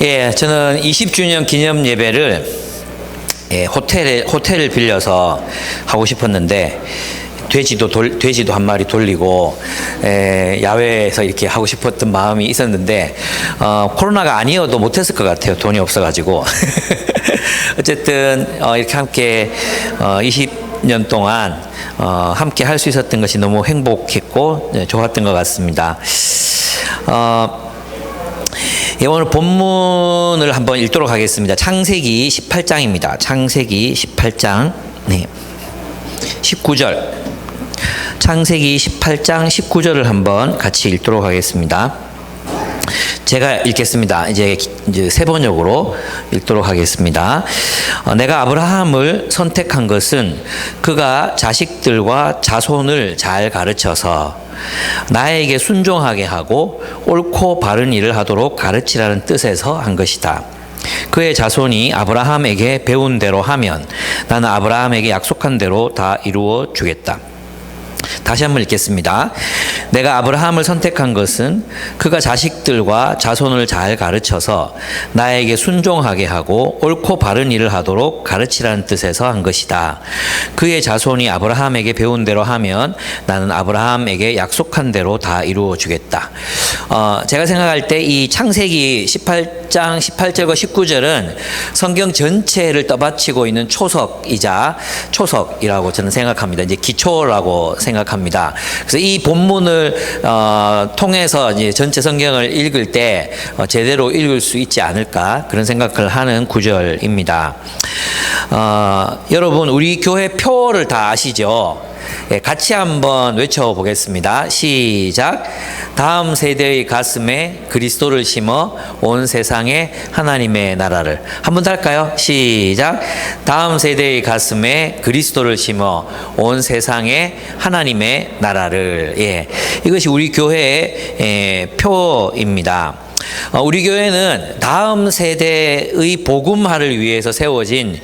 예, 저는 20주년 기념 예배를 호텔을 빌려서 하고 싶었는데 돼지도 한 마리 돌리고 야외에서 이렇게 하고 싶었던 마음이 있었는데 코로나가 아니어도 못했을 것 같아요. 돈이 없어가지고 어쨌든 이렇게 함께 20년 동안 함께 할 수 있었던 것이 너무 행복했고 좋았던 것 같습니다. 오늘 본문을 한번 읽도록 하겠습니다. 창세기 18장입니다. 창세기 18장 19절. 창세기 18장 19절을 한번 같이 읽도록 하겠습니다. 제가 읽겠습니다. 이제 세 번역으로 읽도록 하겠습니다. 내가 아브라함을 선택한 것은 그가 자식들과 자손을 잘 가르쳐서 나에게 순종하게 하고 옳고 바른 일을 하도록 가르치라는 뜻에서 한 것이다. 그의 자손이 아브라함에게 배운 대로 하면 나는 아브라함에게 약속한 대로 다 이루어 주겠다. 다시 한번 읽겠습니다. 내가 아브라함을 선택한 것은 그가 자식들과 자손을 잘 가르쳐서 나에게 순종하게 하고 옳고 바른 일을 하도록 가르치라는 뜻에서 한 것이다. 그의 자손이 아브라함에게 배운 대로 하면 나는 아브라함에게 약속한 대로 다 이루어 주겠다. 제가 생각할 때 이 창세기 18장 18절과 19절은 성경 전체를 떠받치고 있는 초석이라고 저는 생각합니다. 이제 기초라고 생각합니다. 그래서 이 본문을 통해서 이제 전체 성경을 읽을 때 제대로 읽을 수 있지 않을까 그런 생각을 하는 구절입니다. 여러분 우리 교회 표를 다 아시죠? 같이 한번 외쳐보겠습니다. 시작. 다음 세대의 가슴에 그리스도를 심어 온 세상에 하나님의 나라를. 한 번 더 할까요? 시작. 다음 세대의 가슴에 그리스도를 심어 온 세상에 하나님의 나라를. 이것이 우리 교회의 표입니다. 우리 교회는 다음 세대의 복음화를 위해서 세워진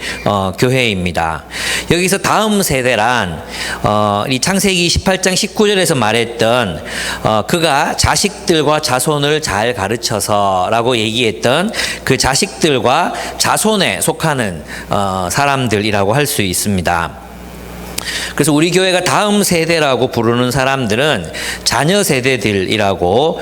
교회입니다. 여기서 다음 세대란 이 창세기 18장 19절에서 말했던 그가 자식들과 자손을 잘 가르쳐서라고 얘기했던 그 자식들과 자손에 속하는 사람들이라고 할 수 있습니다. 그래서 우리 교회가 다음 세대라고 부르는 사람들은 자녀 세대들이라고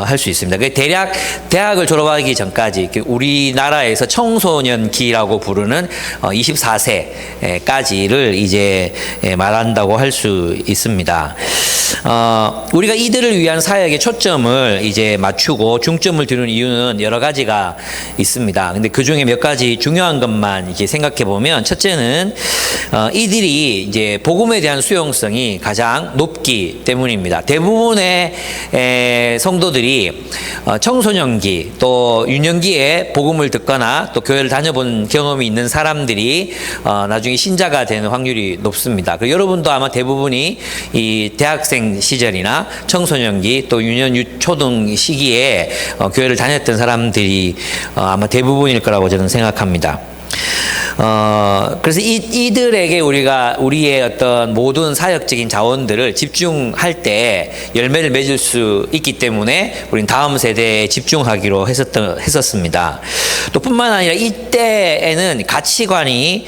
할 수 있습니다. 대략 대학을 졸업하기 전까지 우리나라에서 청소년기라고 부르는 24세까지를 이제 말한다고 할 수 있습니다. 우리가 이들을 위한 사역에 초점을 이제 맞추고 중점을 두는 이유는 여러 가지가 있습니다. 근데 그 중에 몇 가지 중요한 것만 이렇게 생각해 보면, 첫째는 이들이 이제 복음에 대한 수용성이 가장 높기 때문입니다. 대부분의 성도들이 청소년기 또 유년기에 복음을 듣거나 또 교회를 다녀본 경험이 있는 사람들이 나중에 신자가 되는 확률이 높습니다. 그리고 여러분도 아마 대부분이 이 대학생 시절이나 청소년기 또 유년 초등 시기에 교회를 다녔던 사람들이 아마 대부분일 거라고 저는 생각합니다. 그래서 이들에게 우리의 어떤 모든 사역적인 자원들을 집중할 때 열매를 맺을 수 있기 때문에 우리는 다음 세대에 집중하기로 했었습니다. 또 뿐만 아니라 이때에는 가치관이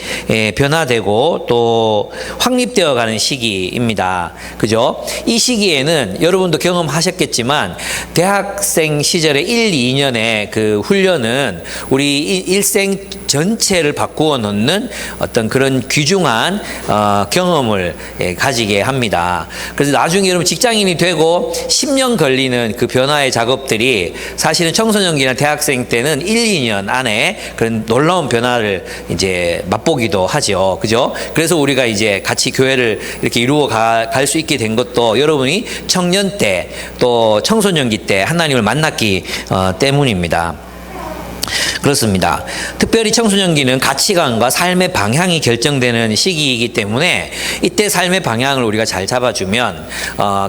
변화되고 또 확립되어 가는 시기입니다. 그죠? 이 시기에는 여러분도 경험하셨겠지만 대학생 시절에 1, 2년의 그 훈련은 우리 일생 전체를 바꾸어 놓는 어떤 그런 귀중한 경험을 가지게 합니다. 그래서 나중에 여러분 직장인이 되고 10년 걸리는 그 변화의 작업들이 사실은 청소년기나 대학생 때는 1, 2년 안에 그런 놀라운 변화를 이제 맛보기도 하죠. 그죠? 그래서 우리가 이제 같이 교회를 이렇게 이루어 갈 수 있게 된 것도 여러분이 청년 때 또 청소년기 때 하나님을 만났기 때문입니다. 그렇습니다. 특별히 청소년기는 가치관과 삶의 방향이 결정되는 시기이기 때문에 이때 삶의 방향을 우리가 잘 잡아주면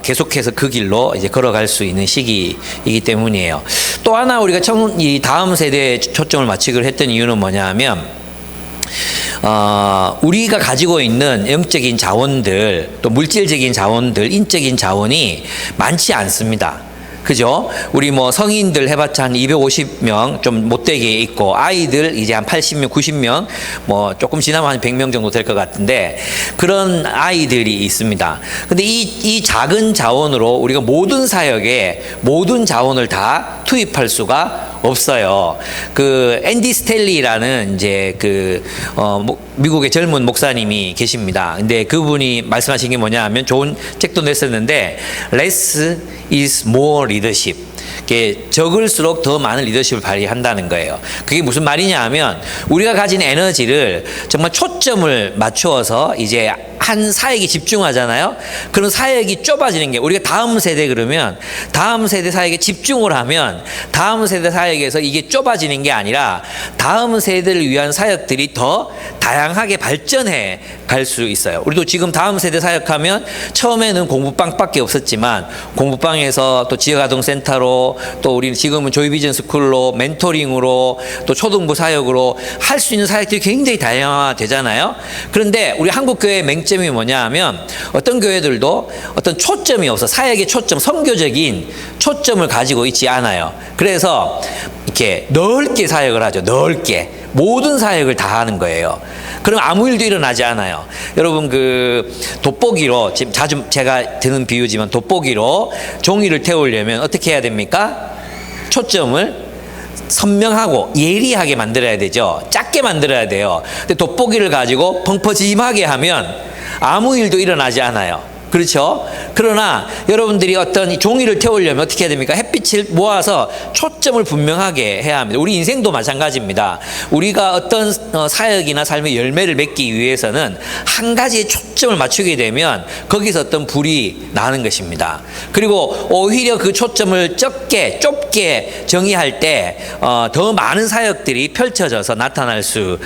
계속해서 그 길로 이제 걸어갈 수 있는 시기이기 때문이에요. 또 하나 우리가 이 다음 세대에 초점을 맞추기로 했던 이유는 뭐냐면 우리가 가지고 있는 영적인 자원들, 또 물질적인 자원들, 인적인 자원이 많지 않습니다. 그죠? 우리 뭐 성인들 해봤자 한 250명 좀 못되게 있고, 아이들 이제 한 80명, 90명, 뭐 조금 지나면 한 100명 정도 될 것 같은데, 그런 아이들이 있습니다. 근데 이 작은 자원으로 우리가 모든 사역에 모든 자원을 다 투입할 수가 없어요. 그 앤디 스텔리라는 이제 미국의 젊은 목사님이 계십니다. 근데 그분이 말씀하신 게 뭐냐 하면, 좋은 책도 냈었는데 less is more leadership. 적을수록 더 많은 리더십을 발휘한다는 거예요. 그게 무슨 말이냐 하면, 우리가 가진 에너지를 정말 초점을 맞추어서 이제 한 사역에 집중하잖아요. 그런 사역이 좁아지는 게, 우리가 다음 세대 그러면 다음 세대 사역에 집중을 하면 다음 세대 사역에서 이게 좁아지는 게 아니라 다음 세대를 위한 사역들이 더 다양하게 발전해 갈 수 있어요. 우리도 지금 다음 세대 사역하면 처음에는 공부방밖에 없었지만, 공부방에서 또 지역아동센터로, 또 우리는 지금은 조이비전 스쿨로, 멘토링으로, 또 초등부 사역으로 할 수 있는 사역들이 굉장히 다양화되잖아요. 그런데 우리 한국교회의 맹점이 뭐냐 하면, 어떤 교회들도 어떤 초점이 없어. 사역의 초점, 선교적인 초점을 가지고 있지 않아요. 그래서 이렇게 넓게 사역을 하죠. 넓게 모든 사역을 다 하는 거예요. 그럼 아무 일도 일어나지 않아요. 여러분, 그 돋보기로, 지금 자주 제가 드는 비유지만, 돋보기로 종이를 태우려면 어떻게 해야 됩니까? 초점을 선명하고 예리하게 만들어야 되죠. 작게 만들어야 돼요. 근데 돋보기를 가지고 펑퍼짐하게 하면 아무 일도 일어나지 않아요. 그렇죠? 그러나 여러분들이 어떤 종이를 태우려면 어떻게 해야 됩니까? 햇빛을 모아서 초점을 분명하게 해야 합니다. 우리 인생도 마찬가지입니다. 우리가 어떤 사역이나 삶의 열매를 맺기 위해서는 한 가지에 초점을 맞추게 되면 거기서 어떤 불이 나는 것입니다. 그리고 오히려 그 초점을 좁게 정의할 때 더 많은 사역들이 펼쳐져서 나타날 수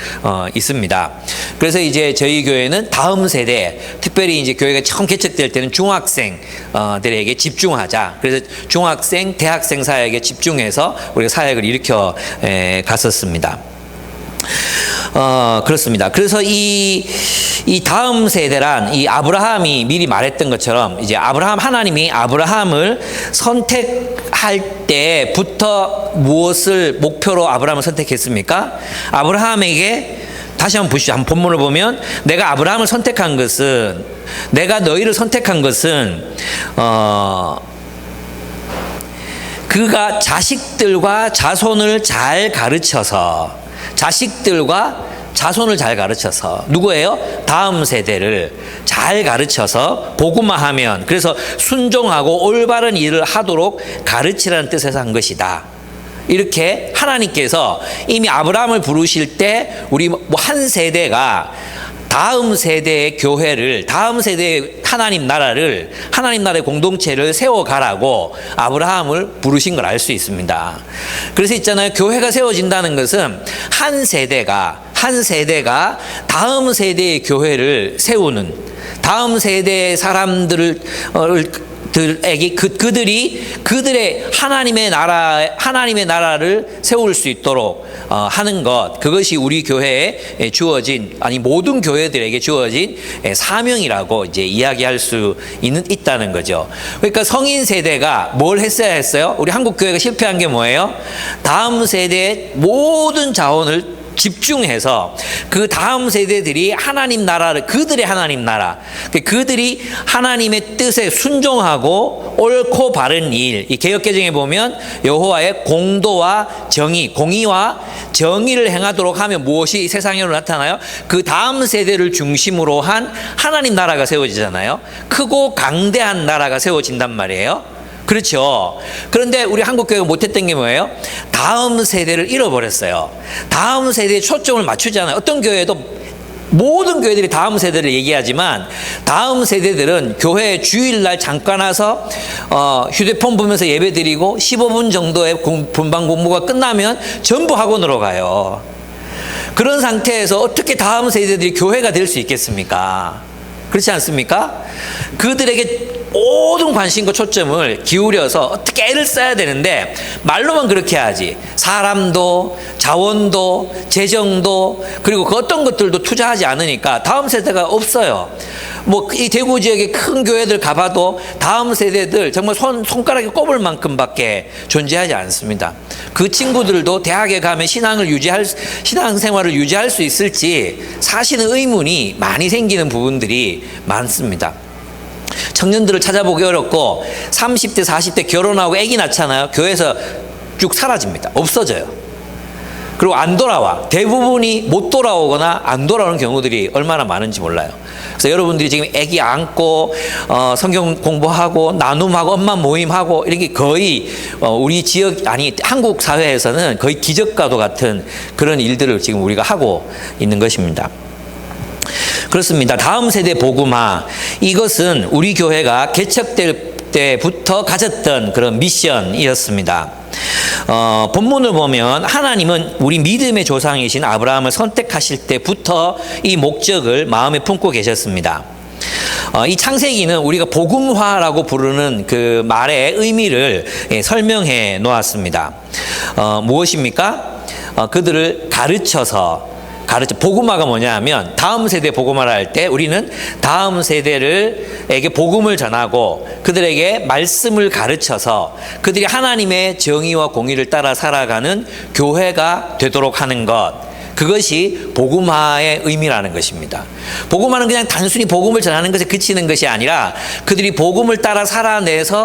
있습니다. 그래서 이제 저희 교회는 다음 세대, 특별히 이제 교회가 처음 개척될 때는 중학생들에게 집중하자. 그래서 중학생, 대학생 사역에 집중해서 우리가 사역을 일으켜 갔었습니다. 그렇습니다. 그래서 이 다음 세대란, 이 아브라함이 미리 말했던 것처럼, 이제 하나님이 아브라함을 선택할 때부터 무엇을 목표로 아브라함을 선택했습니까? 아브라함에게 다시 한번 보시죠. 한번 본문을 보면, 내가 아브라함을 선택한 것은, 내가 너희를 선택한 것은 그가 자식들과 자손을 잘 가르쳐서, 누구예요? 다음 세대를 잘 가르쳐서 복음화하면, 그래서 순종하고 올바른 일을 하도록 가르치라는 뜻에서 한 것이다. 이렇게 하나님께서 이미 아브라함을 부르실 때 우리 한 세대가 다음 세대의 교회를, 다음 세대의 하나님 나라의 공동체를 세워가라고 아브라함을 부르신 걸 알 수 있습니다. 그래서 있잖아요. 교회가 세워진다는 것은 한 세대가 다음 세대의 교회를 세우는, 다음 세대의 사람들을 에게 그들의 하나님의 나라를 세울 수 있도록 하는 것, 그것이 우리 교회에 주어진, 아니 모든 교회들에게 주어진 사명이라고 이제 이야기할 수 있다는 거죠. 그러니까 성인 세대가 뭘 했어야 했어요? 우리 한국 교회가 실패한 게 뭐예요? 다음 세대의 모든 자원을 집중해서 그 다음 세대들이 그들의 하나님 나라, 그들이 하나님의 뜻에 순종하고 옳고 바른 일, 이 개역개정에 보면 여호와의 공의와 정의를 행하도록 하면 무엇이 세상으로 나타나요? 그 다음 세대를 중심으로 한 하나님 나라가 세워지잖아요. 크고 강대한 나라가 세워진단 말이에요. 그렇죠. 그런데 우리 한국교회가 못했던 게 뭐예요? 다음 세대를 잃어버렸어요. 다음 세대에 초점을 맞추지 않아요. 어떤 교회도, 모든 교회들이 다음 세대를 얘기하지만, 다음 세대들은 교회 주일날 잠깐 와서 휴대폰 보면서 예배 드리고 15분 정도의 분방 공부가 끝나면 전부 학원으로 가요. 그런 상태에서 어떻게 다음 세대들이 교회가 될 수 있겠습니까? 그렇지 않습니까? 그들에게 모든 관심과 초점을 기울여서 어떻게 애를 써야 되는데, 말로만 그렇게 하지 사람도 자원도 재정도 그리고 그 어떤 것들도 투자하지 않으니까 다음 세대가 없어요. 뭐 이 대구 지역의 큰 교회들 가봐도 다음 세대들 정말 손가락에 꼽을 만큼밖에 존재하지 않습니다. 그 친구들도 대학에 가면 신앙생활을 유지할 수 있을지 사실은 의문이 많이 생기는 부분들이 많습니다. 청년들을 찾아보기 어렵고 30대 40대 결혼하고 아기 낳잖아요. 교회에서 쭉 사라집니다. 없어져요. 그리고 안 돌아와. 대부분이 못 돌아오거나 안 돌아오는 경우들이 얼마나 많은지 몰라요. 그래서 여러분들이 지금 아기 안고 성경 공부하고 나눔하고 엄마 모임하고 이렇게 거의 우리 지역 아니 한국 사회에서는 거의 기적과도 같은 그런 일들을 지금 우리가 하고 있는 것입니다. 그렇습니다. 다음 세대 복음화, 이것은 우리 교회가 개척될 때부터 가졌던 그런 미션이었습니다. 본문을 보면 하나님은 우리 믿음의 조상이신 아브라함을 선택하실 때부터 이 목적을 마음에 품고 계셨습니다. 이 창세기는 우리가 복음화라고 부르는 그 말의 의미를 설명해 놓았습니다. 무엇입니까? 그들을 복음화가 뭐냐 하면 다음 세대 복음화를 할 때 우리는 다음 세대에게 복음을 전하고 그들에게 말씀을 가르쳐서 그들이 하나님의 정의와 공의를 따라 살아가는 교회가 되도록 하는 것, 그것이 복음화의 의미라는 것입니다. 복음화는 그냥 단순히 복음을 전하는 것에 그치는 것이 아니라 그들이 복음을 따라 살아내는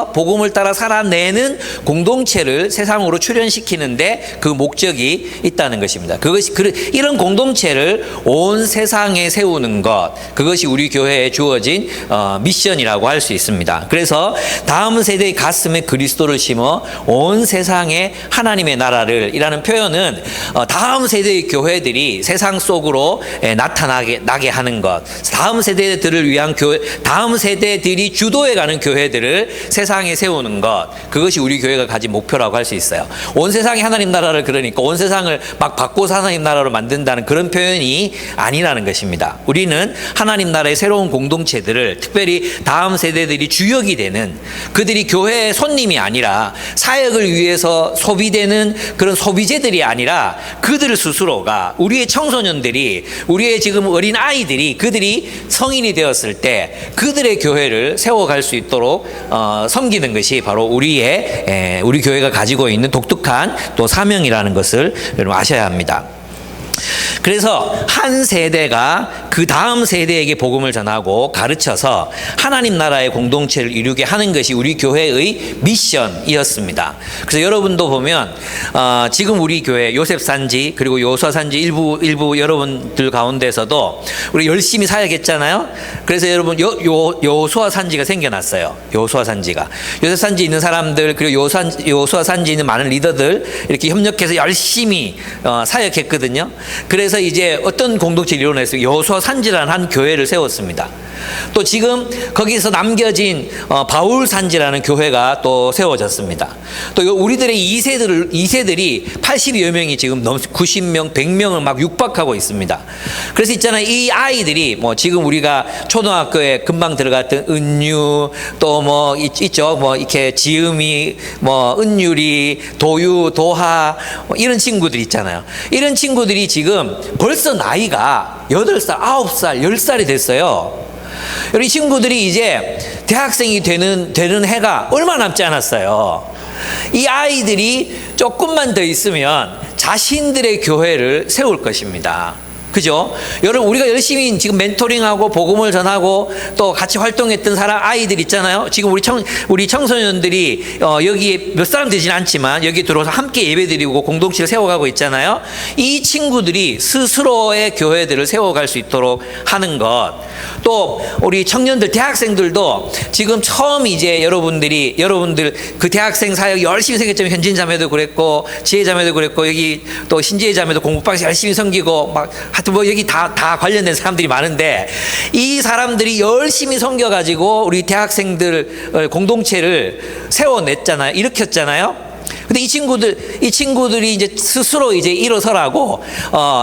공동체를 세상으로 출현시키는데 그 목적이 있다는 것입니다. 이런 공동체를 온 세상에 세우는 것, 그것이 우리 교회에 주어진 미션이라고 할 수 있습니다. 그래서 다음 세대의 가슴에 그리스도를 심어 온 세상에 하나님의 나라를 이라는 표현은 다음 세대의 교회 들이 세상 속으로 나타나게 하는 것, 다음 세대들을 위한 교회, 다음 세대들이 주도해가는 교회들을 세상에 세우는 것, 그것이 우리 교회가 가진 목표라고 할 수 있어요. 온 세상에 하나님 나라를, 그러니까 온 세상을 막 바꿔서 하나님 나라로 만든다는 그런 표현이 아니라는 것입니다. 우리는 하나님 나라의 새로운 공동체들을, 특별히 다음 세대들이 주역이 되는, 그들이 교회의 손님이 아니라 사역을 위해서 소비되는 그런 소비재들이 아니라 그들 스스로가, 우리의 청소년들이, 우리의 지금 어린 아이들이, 그들이 성인이 되었을 때 그들의 교회를 세워갈 수 있도록 섬기는 것이 바로 우리 교회가 가지고 있는 독특한 또 사명이라는 것을 여러분 아셔야 합니다. 그래서 한 세대가 그 다음 세대에게 복음을 전하고 가르쳐서 하나님 나라의 공동체를 이루게 하는 것이 우리 교회의 미션이었습니다. 그래서 여러분도 보면 지금 우리 교회 요셉산지 그리고 요수아산지 일부 여러분들 가운데서도 우리 열심히 사역했잖아요. 그래서 여러분 요수아산지가 생겨났어요. 요수아산지가, 요셉산지 있는 사람들 그리고 요수아산지 있는 많은 리더들 이렇게 협력해서 열심히 사역했거든요. 그래서 이제 어떤 공동체를 이뤄냈어요? 여호수아산지라는 한 교회를 세웠습니다. 또 지금 거기서 남겨진 바울산지라는 교회가 또 세워졌습니다. 또 우리들의 2세들이 80여 명이 지금 90명, 100명을 막 육박하고 있습니다. 그래서 있잖아요. 이 아이들이 뭐 지금 우리가 초등학교에 금방 들어갔던 은유, 또 뭐 있죠. 뭐 이렇게 지음이, 뭐 은유리, 도유, 도하, 뭐 이런 친구들 있잖아요. 이런 친구들이 지금 벌써 나이가 8살, 9살, 10살이 됐어요. 우리 친구들이 이제 대학생이 되는 해가 얼마 남지 않았어요. 이 아이들이 조금만 더 있으면 자신들의 교회를 세울 것입니다. 그죠? 여러분, 우리가 열심히 지금 멘토링하고 복음을 전하고 또 같이 활동했던 아이들 있잖아요. 지금 우리 청소년들이 여기에 몇 사람 되진 않지만 여기 들어와서 함께 예배드리고 공동체를 세워가고 있잖아요. 이 친구들이 스스로의 교회들을 세워갈 수 있도록 하는 것. 또 우리 청년들, 대학생들도 지금 처음 이제 여러분들 그 대학생 사역 열심히 생겼지만 현진 자매도 그랬고 지혜 자매도 그랬고 여기 또 신지혜 자매도 공부방에서 열심히 섬기고 막 하여튼 뭐 여기 다 관련된 사람들이 많은데 이 사람들이 열심히 섬겨가지고 우리 대학생들 공동체를 세워냈잖아요. 일으켰잖아요. 근데 이 친구들이 이제 스스로 이제 일어서라고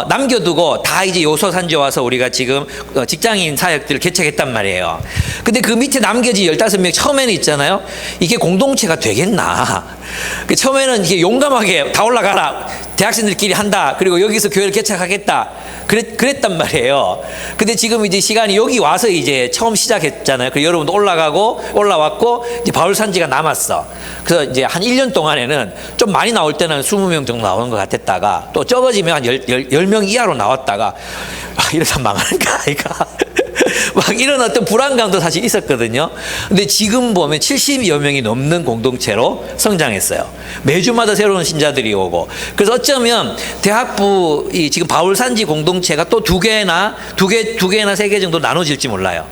남겨두고 다 이제 요소산지 와서 우리가 지금 직장인 사역들을 개척했단 말이에요. 근데 그 밑에 남겨진 15명 처음에는 있잖아요. 이게 공동체가 되겠나? 처음에는 이게 용감하게 다 올라가라. 대학생들끼리 한다. 그리고 여기서 교회를 개척하겠다. 그랬단 말이에요. 근데 지금 이제 시간이 여기 와서 이제 처음 시작했잖아요. 그래서 여러분도 올라왔고, 이제 바울산지가 남았어. 그래서 이제 한 1년 동안에는 좀 많이 나올 때는 20명 정도 나오는 것 같았다가 또 적어지면 한 10명 이하로 나왔다가 이러다 망하는 거 아이가? 막 이런 어떤 불안감도 사실 있었거든요. 근데 지금 보면 70여 명이 넘는 공동체로 성장했어요. 매주마다 새로운 신자들이 오고. 그래서 어쩌면 대학부 지금 바울산지 공동체가 또 두 개나 세 개 정도 나눠질지 몰라요.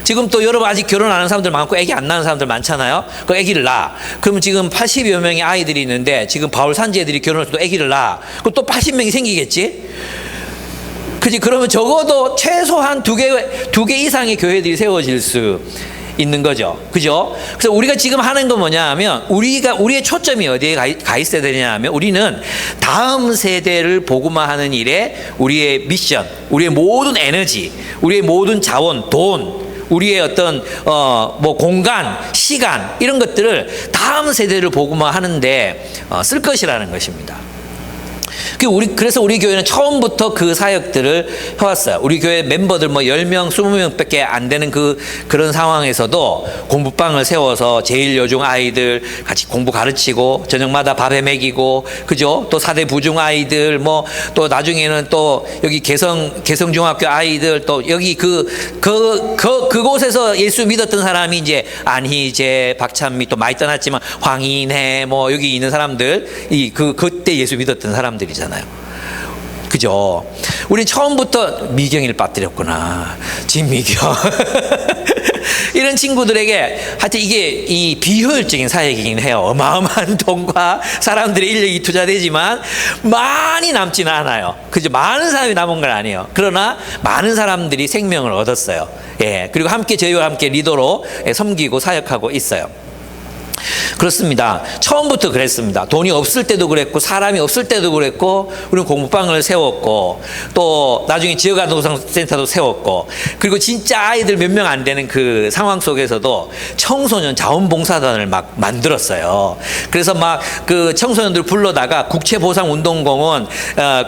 지금 또 여러분 아직 결혼 안 하는 사람들 많고 애기 안 낳은 사람들 많잖아요. 그 애기를 낳아. 그럼 지금 80여 명의 아이들이 있는데 지금 바울산지 애들이 결혼해서 또 애기를 낳아. 그럼 또 80명이 생기겠지? 그지? 그러면 적어도 최소한 두 개 이상의 교회들이 세워질 수 있는 거죠. 그죠? 그래서 우리가 지금 하는 건 뭐냐 하면 우리의 초점이 어디에 가 있어야 되냐 하면 우리는 다음 세대를 복음화하는 일에 우리의 미션, 우리의 모든 에너지, 우리의 모든 자원, 돈, 우리의 어떤 뭐 공간, 시간 이런 것들을 다음 세대를 복음화하는데 쓸 것이라는 것입니다. 그래서 우리 교회는 처음부터 그 사역들을 해왔어요. 우리 교회 멤버들 뭐 10명, 20명밖에 안 되는 그런 상황에서도 공부방을 세워서 제1여중 아이들 같이 공부 가르치고 저녁마다 밥에 먹이고, 그죠? 또 4대 부중 아이들, 뭐 또 나중에는 또 여기 개성중학교 아이들, 또 여기 그곳에서 예수 믿었던 사람이 이제 안희재, 박찬미 또 많이 떠났지만 황인혜 뭐 여기 있는 사람들, 그때 예수 믿었던 사람들이잖아요. 그죠? 우리 처음부터 미경이를 빠뜨렸구나. 진미경. 이런 친구들에게 하여튼 이게 이 비효율적인 사역이긴 해요. 어마어마한 돈과 사람들의 인력이 투자되지만 많이 남지는 않아요. 그죠? 많은 사람이 남은 건 아니에요. 그러나 많은 사람들이 생명을 얻었어요. 예. 그리고 저희와 함께 리더로 섬기고 사역하고 있어요. 그렇습니다. 처음부터 그랬습니다. 돈이 없을 때도 그랬고 사람이 없을 때도 그랬고 우리는 공부방을 세웠고 또 나중에 지역아동센터도 세웠고 그리고 진짜 아이들 몇 명 안 되는 그 상황 속에서도 청소년 자원봉사단을 막 만들었어요. 그래서 막 그 청소년들 불러다가 국채보상운동공원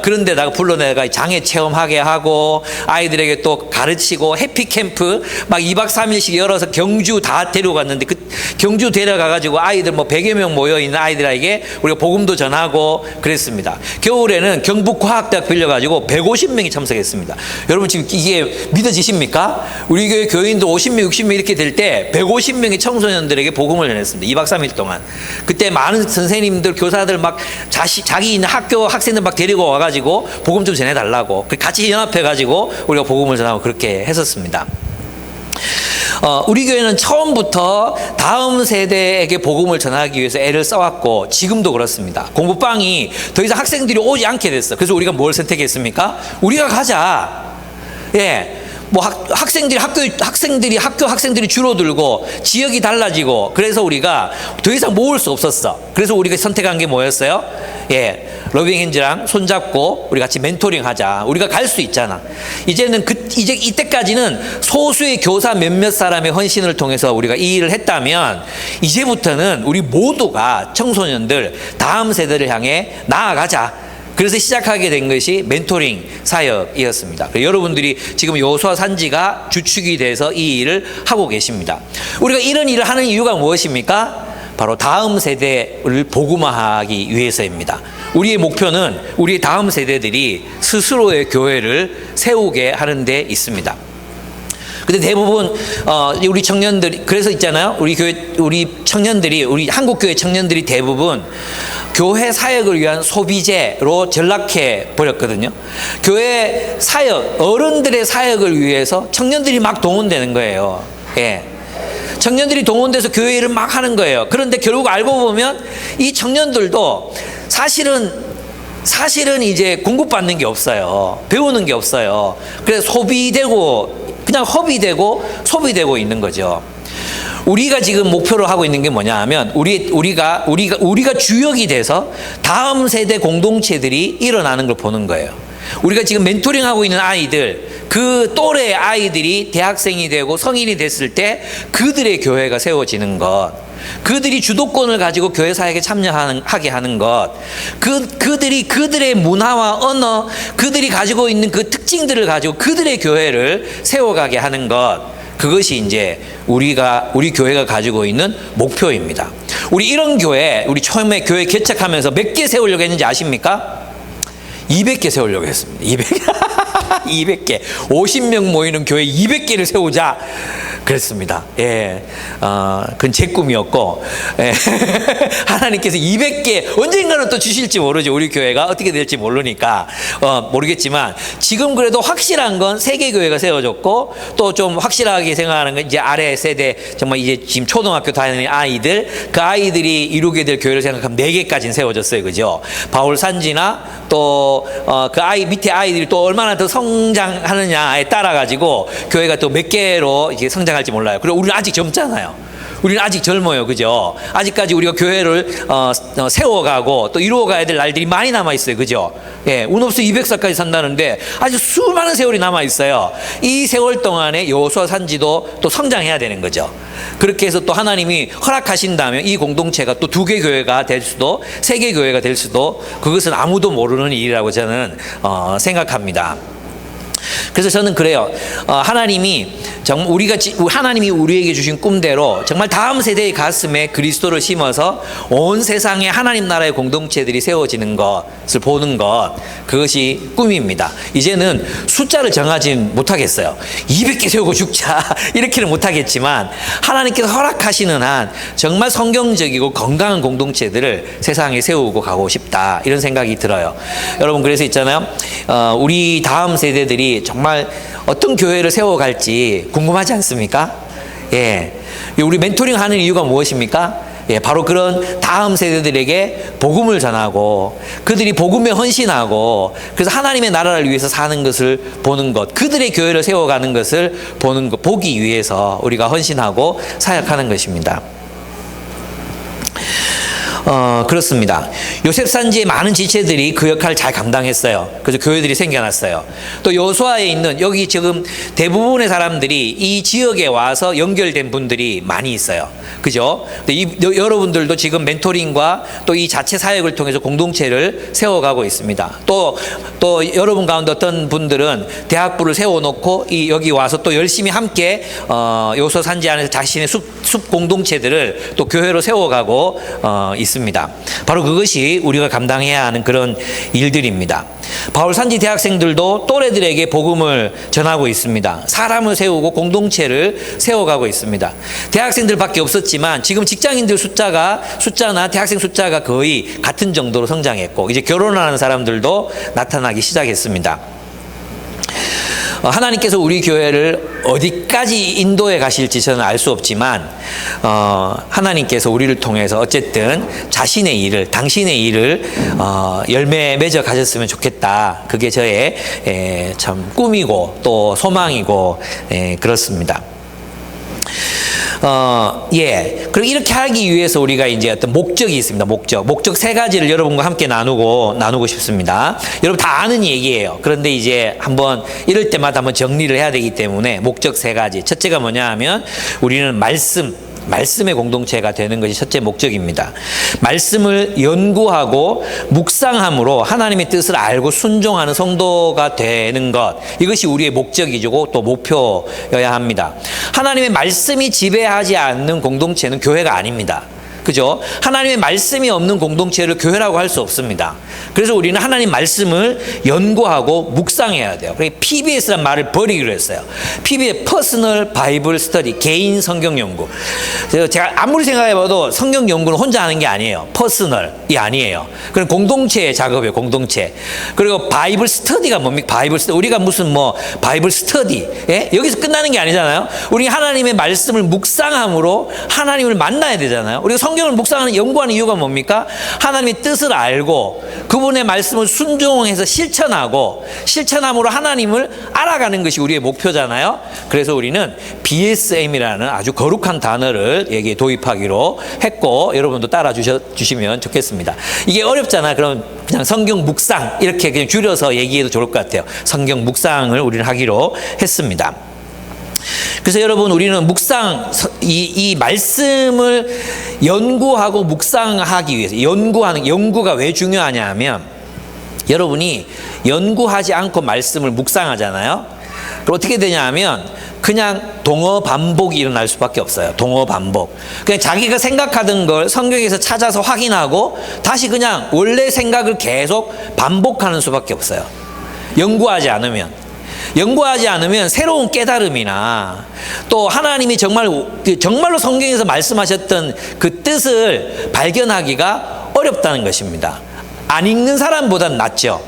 그런 데다가 불러내다가 장애 체험하게 하고 아이들에게 또 가르치고 해피캠프 막 2박 3일씩 열어서 경주 다 데려갔는데 그 경주 데려가가지고 아이들 뭐 100여 명 모여있는 아이들에게 우리가 복음도 전하고 그랬습니다. 겨울에는 경북과학대학 빌려가지고 150명이 참석했습니다. 여러분 지금 이게 믿어지십니까? 우리 교회 교인들 50명, 60명 이렇게 될 때 150명의 청소년들에게 복음을 전했습니다. 2박 3일 동안. 그때 많은 선생님들, 교사들 막 자기 있는 학교 학생들 막 데리고 와가지고 복음 좀 전해달라고 같이 연합해가지고 우리가 복음을 전하고 그렇게 했었습니다. 우리 교회는 처음부터 다음 세대에게 복음을 전하기 위해서 애를 써왔고 지금도 그렇습니다. 공부방이 더 이상 학생들이 오지 않게 됐어. 그래서 우리가 뭘 선택했습니까? 우리가 가자. 예. 뭐 학교 학생들이 줄어들고 지역이 달라지고 그래서 우리가 더 이상 모을 수 없었어. 그래서 우리가 선택한 게 뭐였어요? 예. 러빙핸즈랑 손잡고 우리 같이 멘토링 하자. 우리가 갈 수 있잖아. 이제는 이제 이때까지는 소수의 교사 몇몇 사람의 헌신을 통해서 우리가 이 일을 했다면 이제부터는 우리 모두가 청소년들 다음 세대를 향해 나아가자. 그래서 시작하게 된 것이 멘토링 사역이었습니다. 여러분들이 지금 여호수아 산지가 주축이 돼서 이 일을 하고 계십니다. 우리가 이런 일을 하는 이유가 무엇입니까? 바로 다음 세대를 복음화하기 위해서입니다. 우리의 목표는 우리 다음 세대들이 스스로의 교회를 세우게 하는 데 있습니다. 근데 대부분 우리 청년들이 그래서 있잖아요. 우리 청년들이 우리 한국 교회 청년들이 대부분 교회 사역을 위한 소비재로 전락해 버렸거든요. 교회 사역, 어른들의 사역을 위해서 청년들이 막 동원되는 거예요. 예. 청년들이 동원돼서 교회 일을 막 하는 거예요. 그런데 결국 알고 보면 이 청년들도 사실은 이제 공급받는 게 없어요. 배우는 게 없어요. 그래서 그냥 허비되고 소비되고 있는 거죠. 우리가 지금 목표로 하고 있는 게 뭐냐 하면 우리가 주역이 돼서 다음 세대 공동체들이 일어나는 걸 보는 거예요. 우리가 지금 멘토링하고 있는 아이들, 그 또래 아이들이 대학생이 되고 성인이 됐을 때 그들의 교회가 세워지는 것. 그들이 주도권을 가지고 교회 사역에 참여하게 하는 것, 그들이 그들의 문화와 언어, 그들이 가지고 있는 그 특징들을 가지고 그들의 교회를 세워가게 하는 것, 그것이 이제 우리 교회가 가지고 있는 목표입니다. 우리 이런 교회, 우리 처음에 교회 개척하면서 몇 개 세우려고 했는지 아십니까? 200개 세우려고 했습니다. 200개. 50명 모이는 교회 200개를 세우자 그랬습니다. 예, 그건 제 꿈이었고, 예. 하나님께서 200개 언젠가는 또 주실지 모르죠. 우리 교회가 어떻게 될지 모르니까 모르겠지만, 지금 그래도 확실한 건 3개 교회가 세워졌고, 또 좀 확실하게 생각하는 건 이제 아래 세대, 정말 이제 지금 초등학교 다니는 아이들, 그 아이들이 이루게 될 교회를 생각하면 4개까지는 세워졌어요. 그죠? 바울 산지나 또 그 밑에 아이들이 또 얼마나 더 성장하느냐에 따라 가지고 교회가 또 몇 개로 이게 성장할지 몰라요. 그리고 우리는 아직 젊잖아요. 우리는 아직 젊어요. 그죠? 아직까지 우리가 교회를 세워가고 또 이루어가야 될 날들이 많이 남아있어요. 그죠? 예, 운 없어 200살까지 산다는데 아주 수많은 세월이 남아있어요. 이 세월 동안에 여호수아 산지도 또 성장해야 되는 거죠. 그렇게 해서 또 하나님이 허락하신다면 이 공동체가 또 2개 교회가 될 수도 3개 교회가 될 수도, 그것은 아무도 모르는 일이라고 저는 생각합니다. 그래서 저는 그래요. 하나님이 우리에게 주신 꿈대로 정말 다음 세대의 가슴에 그리스도를 심어서 온 세상에 하나님 나라의 공동체들이 세워지는 것을 보는 것, 그것이 꿈입니다. 이제는 숫자를 정하지 못하겠어요. 200개 세우고 죽자 이렇게는 못하겠지만, 하나님께서 허락하시는 한 정말 성경적이고 건강한 공동체들을 세상에 세우고 가고 싶다, 이런 생각이 들어요. 여러분, 그래서 있잖아요. 우리 다음 세대들이 정말 어떤 교회를 세워갈지 궁금하지 않습니까? 예. 우리 멘토링 하는 이유가 무엇입니까? 예, 바로 그런 다음 세대들에게 복음을 전하고, 그들이 복음에 헌신하고, 그래서 하나님의 나라를 위해서 사는 것을 보는 것, 그들의 교회를 세워가는 것을 보기 위해서 우리가 헌신하고 사역하는 것입니다. 그렇습니다. 요셉 산지의 많은 지체들이 그 역할을 잘 감당했어요. 그래서 교회들이 생겨났어요. 또 여호수아에 있는 여기 지금 대부분의 사람들이 이 지역에 와서 연결된 분들이 많이 있어요. 그죠? 여러분들도 지금 멘토링과 또 이 자체 사역을 통해서 공동체를 세워가고 있습니다. 또 여러분 가운데 어떤 분들은 대학부를 세워놓고 여기 와서 또 열심히 함께 여호수아 산지 안에서 자신의 숲 공동체들을 또 교회로 세워가고 있습니다. 바로 그것이 우리가 감당해야 하는 그런 일들입니다. 바울 산지 대학생들도 또래들에게 복음을 전하고 있습니다. 사람을 세우고 공동체를 세워가고 있습니다. 대학생들밖에 없었지만 지금 직장인들 숫자나 대학생 숫자가 거의 같은 정도로 성장했고, 이제 결혼하는 사람들도 나타나기 시작했습니다. 하나님께서 우리 교회를 어디까지 인도해 가실지 저는 알 수 없지만, 하나님께서 우리를 통해서 어쨌든 당신의 일을 열매 맺어 가셨으면 좋겠다. 그게 저의 참 꿈이고 또 소망이고 그렇습니다. 그리고 이렇게 하기 위해서 우리가 이제 어떤 목적이 있습니다. 목적 3가지를 여러분과 함께 나누고 싶습니다. 여러분 다 아는 얘기예요. 그런데 이제 이럴 때마다 한번 정리를 해야 되기 때문에 목적 3가지. 첫째가 뭐냐 하면, 우리는 말씀의 공동체가 되는 것이 첫째 목적입니다. 말씀을 연구하고 묵상함으로 하나님의 뜻을 알고 순종하는 성도가 되는 것, 이것이 우리의 목적이고 또 목표여야 합니다. 하나님의 말씀이 지배하지 않는 공동체는 교회가 아닙니다. 그죠? 하나님의 말씀이 없는 공동체를 교회라고 할 수 없습니다. 그래서 우리는 하나님 말씀을 연구하고 묵상해야 돼요. 그래서 PBS란 말을 버리기로 했어요. PBS, 퍼스널 바이블 스터디, 개인 성경 연구. 제가 아무리 생각해봐도 성경 연구는 혼자 하는 게 아니에요. 퍼스널이 아니에요. 그건 공동체의 작업이에요. 공동체. 그리고 바이블 스터디가 뭡니까? 바이블 스터디. 우리가 무슨 바이블 스터디. 예? 여기서 끝나는 게 아니잖아요. 우리 하나님의 말씀을 묵상함으로 하나님을 만나야 되잖아요. 우리가 성경을 묵상하는, 연구하는 이유가 뭡니까? 하나님의 뜻을 알고 그분의 말씀을 순종해서 실천함으로 하나님을 알아가는 것이 우리의 목표잖아요. 그래서 우리는 BSM이라는 아주 거룩한 단어를 여기에 도입하기로 했고, 여러분도 따라 주시면 좋겠습니다. 이게 어렵잖아. 그럼 그냥 성경 묵상 이렇게 그냥 줄여서 얘기해도 좋을 것 같아요. 성경 묵상을 우리는 하기로 했습니다. 그래서 여러분, 우리는 이 말씀을 연구하고 묵상하기 위해서, 연구가 왜 중요하냐 하면, 여러분이 연구하지 않고 말씀을 묵상하잖아요. 그럼 어떻게 되냐 하면, 그냥 동어 반복이 일어날 수밖에 없어요. 동어 반복. 그냥 자기가 생각하던 걸 성경에서 찾아서 확인하고 다시 그냥 원래 생각을 계속 반복하는 수밖에 없어요. 연구하지 않으면 새로운 깨달음이나 또 하나님이 정말로 성경에서 말씀하셨던 그 뜻을 발견하기가 어렵다는 것입니다. 안 읽는 사람보다는 낫죠.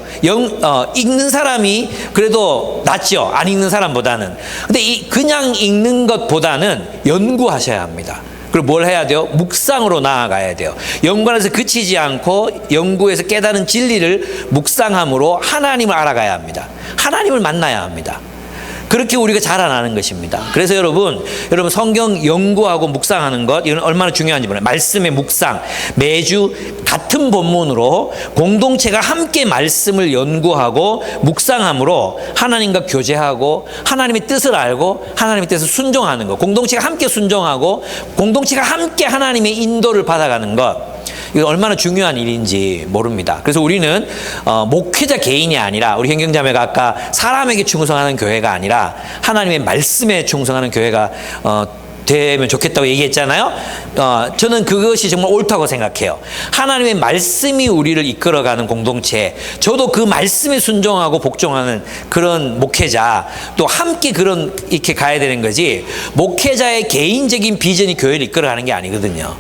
읽는 사람이 그래도 낫죠. 안 읽는 사람보다는. 근데 그냥 읽는 것보다는 연구하셔야 합니다. 그리고 뭘 해야 돼요? 묵상으로 나아가야 돼요. 연구에서 그치지 않고 연구에서 깨달은 진리를 묵상함으로 하나님을 알아가야 합니다. 하나님을 만나야 합니다. 그렇게 우리가 자라나는 것입니다. 그래서 여러분 성경 연구하고 묵상하는 것, 이건 얼마나 중요한지 몰라요. 말씀의 묵상, 매주 같은 본문으로 공동체가 함께 말씀을 연구하고 묵상함으로 하나님과 교제하고 하나님의 뜻을 알고 하나님의 뜻을 순종하는 것, 공동체가 함께 순종하고 공동체가 함께 하나님의 인도를 받아가는 것, 이거 얼마나 중요한 일인지 모릅니다. 그래서 우리는 목회자 개인이 아니라, 우리 현경자매가 아까 사람에게 충성하는 교회가 아니라 하나님의 말씀에 충성하는 교회가 되면 좋겠다고 얘기했잖아요. 저는 그것이 정말 옳다고 생각해요. 하나님의 말씀이 우리를 이끌어가는 공동체, 저도 그 말씀에 순종하고 복종하는 그런 목회자, 또 함께 이렇게 가야 되는 거지, 목회자의 개인적인 비전이 교회를 이끌어가는 게 아니거든요.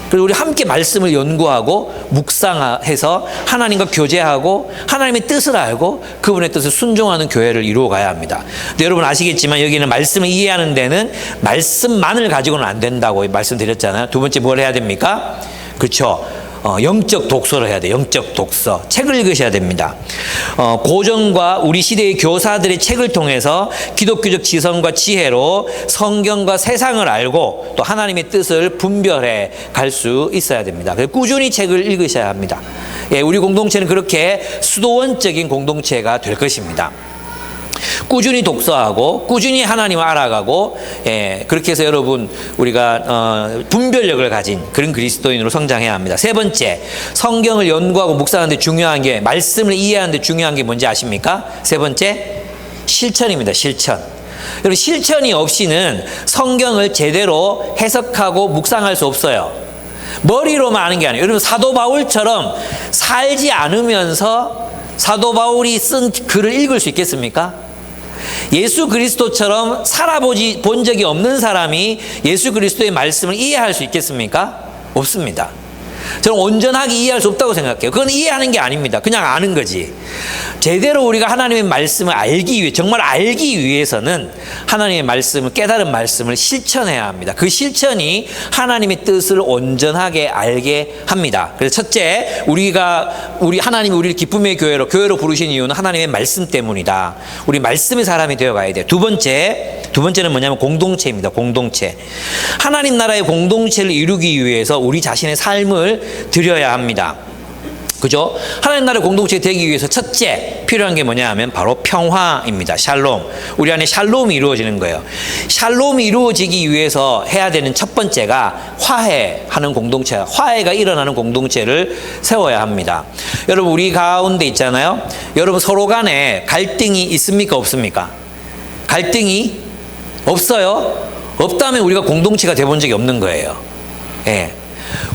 그리고 우리 함께 말씀을 연구하고 묵상해서 하나님과 교제하고 하나님의 뜻을 알고 그분의 뜻을 순종하는 교회를 이루어가야 합니다. 근데 여러분 아시겠지만 여기는 말씀을 이해하는 데는 말씀만을 가지고는 안 된다고 말씀드렸잖아요. 두 번째 뭘 해야 됩니까? 그렇죠. 영적 독서를 해야 돼요. 영적 독서. 책을 읽으셔야 됩니다. 고전과 우리 시대의 교사들의 책을 통해서 기독교적 지성과 지혜로 성경과 세상을 알고 또 하나님의 뜻을 분별해 갈 수 있어야 됩니다. 그래서 꾸준히 책을 읽으셔야 합니다. 예, 우리 공동체는 그렇게 수도원적인 공동체가 될 것입니다. 꾸준히 독서하고 꾸준히 하나님을 알아가고, 그렇게 해서 여러분 우리가 분별력을 가진 그런 그리스도인으로 성장해야 합니다. 세 번째, 성경을 연구하고 묵상하는데 중요한 게, 말씀을 이해하는데 중요한 게 뭔지 아십니까? 세 번째, 실천입니다. 실천. 여러분, 실천이 없이는 성경을 제대로 해석하고 묵상할 수 없어요. 머리로만 아는 게 아니에요. 여러분, 사도 바울처럼 살지 않으면서 사도 바울이 쓴 글을 읽을 수 있겠습니까? 예수 그리스도처럼 본 적이 없는 사람이 예수 그리스도의 말씀을 이해할 수 있겠습니까? 없습니다. 저는 온전하게 이해할 수 없다고 생각해요. 그건 이해하는 게 아닙니다. 그냥 아는 거지. 제대로 우리가 하나님의 말씀을 정말 알기 위해서는 하나님의 말씀을, 깨달은 말씀을 실천해야 합니다. 그 실천이 하나님의 뜻을 온전하게 알게 합니다. 그래서 첫째, 하나님이 우리를 기쁨의 교회로 부르신 이유는 하나님의 말씀 때문이다. 우리 말씀의 사람이 되어가야 돼요. 두 번째는 뭐냐면 공동체입니다. 공동체. 하나님 나라의 공동체를 이루기 위해서 우리 자신의 삶을 드려야 합니다. 그죠? 하나님 나라의 공동체가 되기 위해서 첫째 필요한 게 뭐냐 하면 바로 평화입니다. 샬롬. 우리 안에 샬롬이 이루어지는 거예요. 샬롬이 이루어지기 위해서 해야 되는 첫 번째가 화해하는 공동체, 화해가 일어나는 공동체를 세워야 합니다. 여러분, 우리 가운데 있잖아요. 여러분, 서로 간에 갈등이 있습니까? 없습니까? 갈등이 없어요? 없다면 우리가 공동체가 돼본 적이 없는 거예요. 예.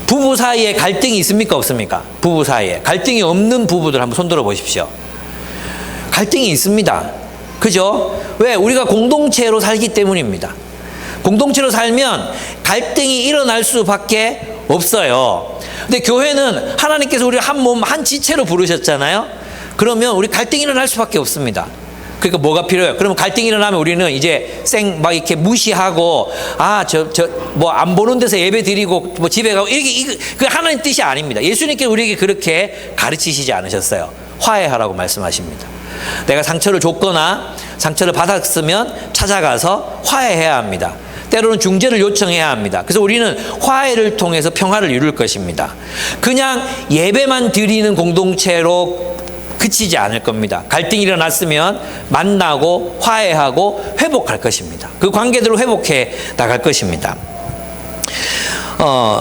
부부 사이에 갈등이 있습니까? 없습니까? 부부 사이에. 갈등이 없는 부부들 한번 손들어 보십시오. 갈등이 있습니다. 그죠? 왜? 우리가 공동체로 살기 때문입니다. 공동체로 살면 갈등이 일어날 수밖에 없어요. 근데 교회는 하나님께서 우리를 한 몸, 한 지체로 부르셨잖아요. 그러면 우리 갈등이 일어날 수밖에 없습니다. 그러니까 뭐가 필요해요? 그러면 갈등이 일어나면 우리는 이제 막 이렇게 무시하고, 안 보는 데서 예배 드리고, 집에 가고, 그 하나님 뜻이 아닙니다. 예수님께 우리에게 그렇게 가르치시지 않으셨어요. 화해하라고 말씀하십니다. 내가 상처를 줬거나 상처를 받았으면 찾아가서 화해해야 합니다. 때로는 중재를 요청해야 합니다. 그래서 우리는 화해를 통해서 평화를 이룰 것입니다. 그냥 예배만 드리는 공동체로 그치지 않을 겁니다. 갈등이 일어났으면 만나고 화해하고 회복할 것입니다. 그 관계들을 회복해 나갈 것입니다.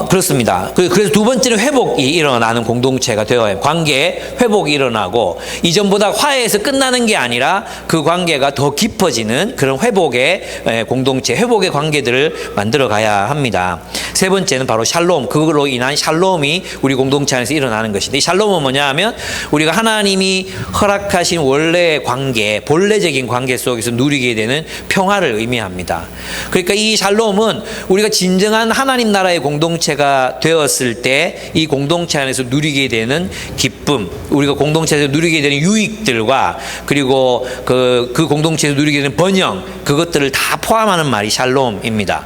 그렇습니다. 그래서 두 번째는 회복이 일어나는 공동체가 되어야 해요. 관계에 회복이 일어나고 이전보다 화해에서 끝나는 게 아니라 그 관계가 더 깊어지는 그런 회복의 공동체, 회복의 관계들을 만들어 가야 합니다. 세 번째는 바로 샬롬, 그걸로 인한 샬롬이 우리 공동체 안에서 일어나는 것인데, 이 샬롬은 뭐냐 하면 우리가 하나님이 허락하신 원래의 관계, 본래적인 관계 속에서 누리게 되는 평화를 의미합니다. 그러니까 이 샬롬은 우리가 진정한 하나님 나라의 공동체가 되었을 때 이 공동체 안에서 누리게 되는 기쁨, 우리가 공동체에서 누리게 되는 유익들과 그리고 그 공동체에서 누리게 되는 번영, 그것들을 다 포함하는 말이 샬롬입니다.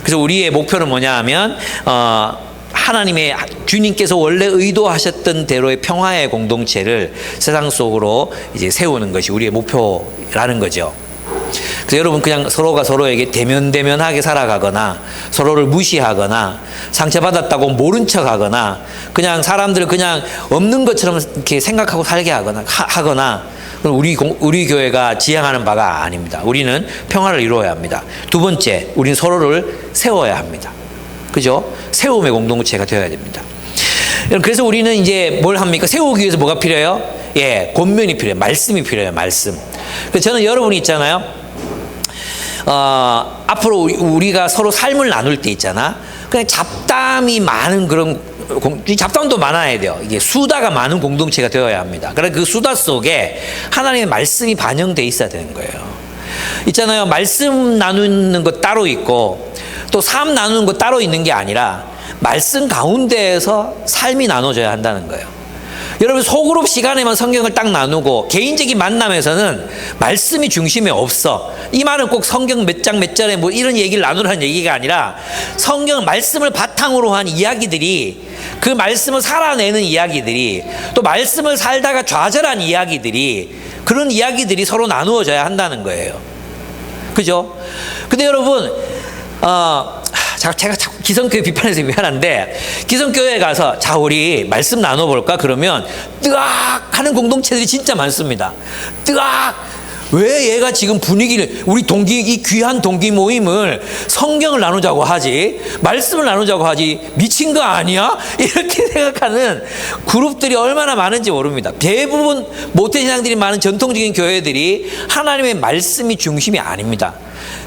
그래서 우리의 목표는 뭐냐 하면 하나님의 주님께서 원래 의도하셨던 대로의 평화의 공동체를 세상 속으로 이제 세우는 것이 우리의 목표라는 거죠. 그래서 여러분 그냥 서로가 서로에게 대면대면하게 살아가거나 서로를 무시하거나 상처받았다고 모른 척하거나 그냥 사람들을 그냥 없는 것처럼 이렇게 생각하고 살게 하거나 우리 교회가 지향하는 바가 아닙니다. 우리는 평화를 이루어야 합니다. 두 번째, 우리는 서로를 세워야 합니다. 그죠? 세움의 공동체가 되어야 됩니다. 그래서 우리는 이제 뭘 합니까? 세우기 위해서 뭐가 필요해요? 예, 권면이 필요해요. 말씀이 필요해요. 말씀. 그래서 저는 여러분이 있잖아요. 앞으로 우리가 서로 삶을 나눌 때 있잖아. 그냥 잡담이 많은 그런 잡담도 많아야 돼요. 이게 수다가 많은 공동체가 되어야 합니다. 그러나 그 수다 속에 하나님의 말씀이 반영돼 있어야 되는 거예요. 있잖아요. 말씀 나누는 것 따로 있고 또 삶 나누는 것 따로 있는 게 아니라 말씀 가운데에서 삶이 나눠져야 한다는 거예요. 여러분 소그룹 시간에만 성경을 딱 나누고 개인적인 만남에서는 말씀이 중심에 없어. 이 말은 꼭 성경 몇 장 몇 절에 뭐 이런 얘기를 나누라는 얘기가 아니라 성경 말씀을 바탕으로 한 이야기들이, 그 말씀을 살아내는 이야기들이, 또 말씀을 살다가 좌절한 이야기들이, 그런 이야기들이 서로 나누어져야 한다는 거예요. 그죠? 근데 여러분 제가 자꾸 기성교회 비판해서 미안한데, 기성교회에 가서 자 우리 말씀 나눠볼까 그러면 뜨악 하는 공동체들이 진짜 많습니다. 뜨악! 왜 얘가 지금 분위기를, 우리 이 귀한 동기 모임을 성경을 나누자고 하지, 말씀을 나누자고 하지, 미친 거 아니야? 이렇게 생각하는 그룹들이 얼마나 많은지 모릅니다. 대부분 모태신앙들이 많은 전통적인 교회들이 하나님의 말씀이 중심이 아닙니다.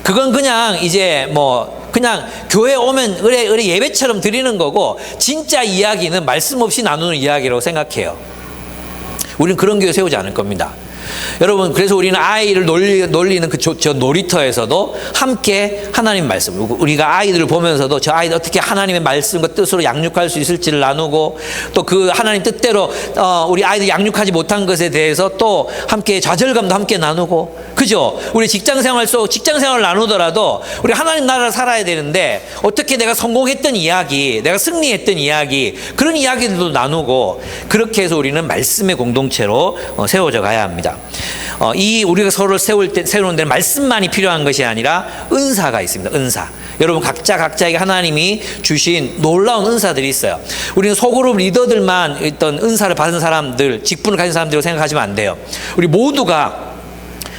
그건 그냥 이제 그냥 교회 오면 의뢰 예배처럼 드리는 거고, 진짜 이야기는 말씀 없이 나누는 이야기라고 생각해요. 우리는 그런 교회 세우지 않을 겁니다. 여러분, 그래서 우리는 아이를 놀리는 저 놀이터에서도 함께 하나님 말씀, 우리가 아이들을 보면서도 저 아이들 어떻게 하나님의 말씀과 뜻으로 양육할 수 있을지를 나누고, 또 그 하나님 뜻대로 우리 아이들 양육하지 못한 것에 대해서 또 함께 좌절감도 함께 나누고, 그죠? 우리 직장생활 나누더라도 우리 하나님 나라를 살아야 되는데 어떻게 내가 성공했던 이야기, 내가 승리했던 이야기, 그런 이야기들도 나누고, 그렇게 해서 우리는 말씀의 공동체로 세워져 가야 합니다. 우리가 서로를 세우는 데는 말씀만이 필요한 것이 아니라 은사가 있습니다. 은사. 여러분 각자에게 하나님이 주신 놀라운 은사들이 있어요. 우리는 소그룹 리더들만 어떤 은사를 받은 사람들, 직분을 가진 사람들이라고 생각하시면 안 돼요. 우리 모두가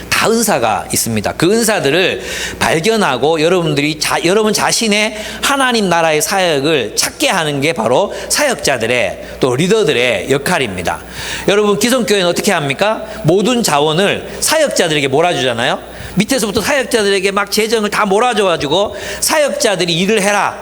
다 은사가 있습니다. 그 은사들을 발견하고 여러분 자신의 하나님 나라의 사역을 찾게 하는 게 바로 사역자들의, 또 리더들의 역할입니다. 여러분 기성교회는 어떻게 합니까? 모든 자원을 사역자들에게 몰아주잖아요. 밑에서부터 사역자들에게 막 재정을 다 몰아줘가지고 사역자들이 일을 해라.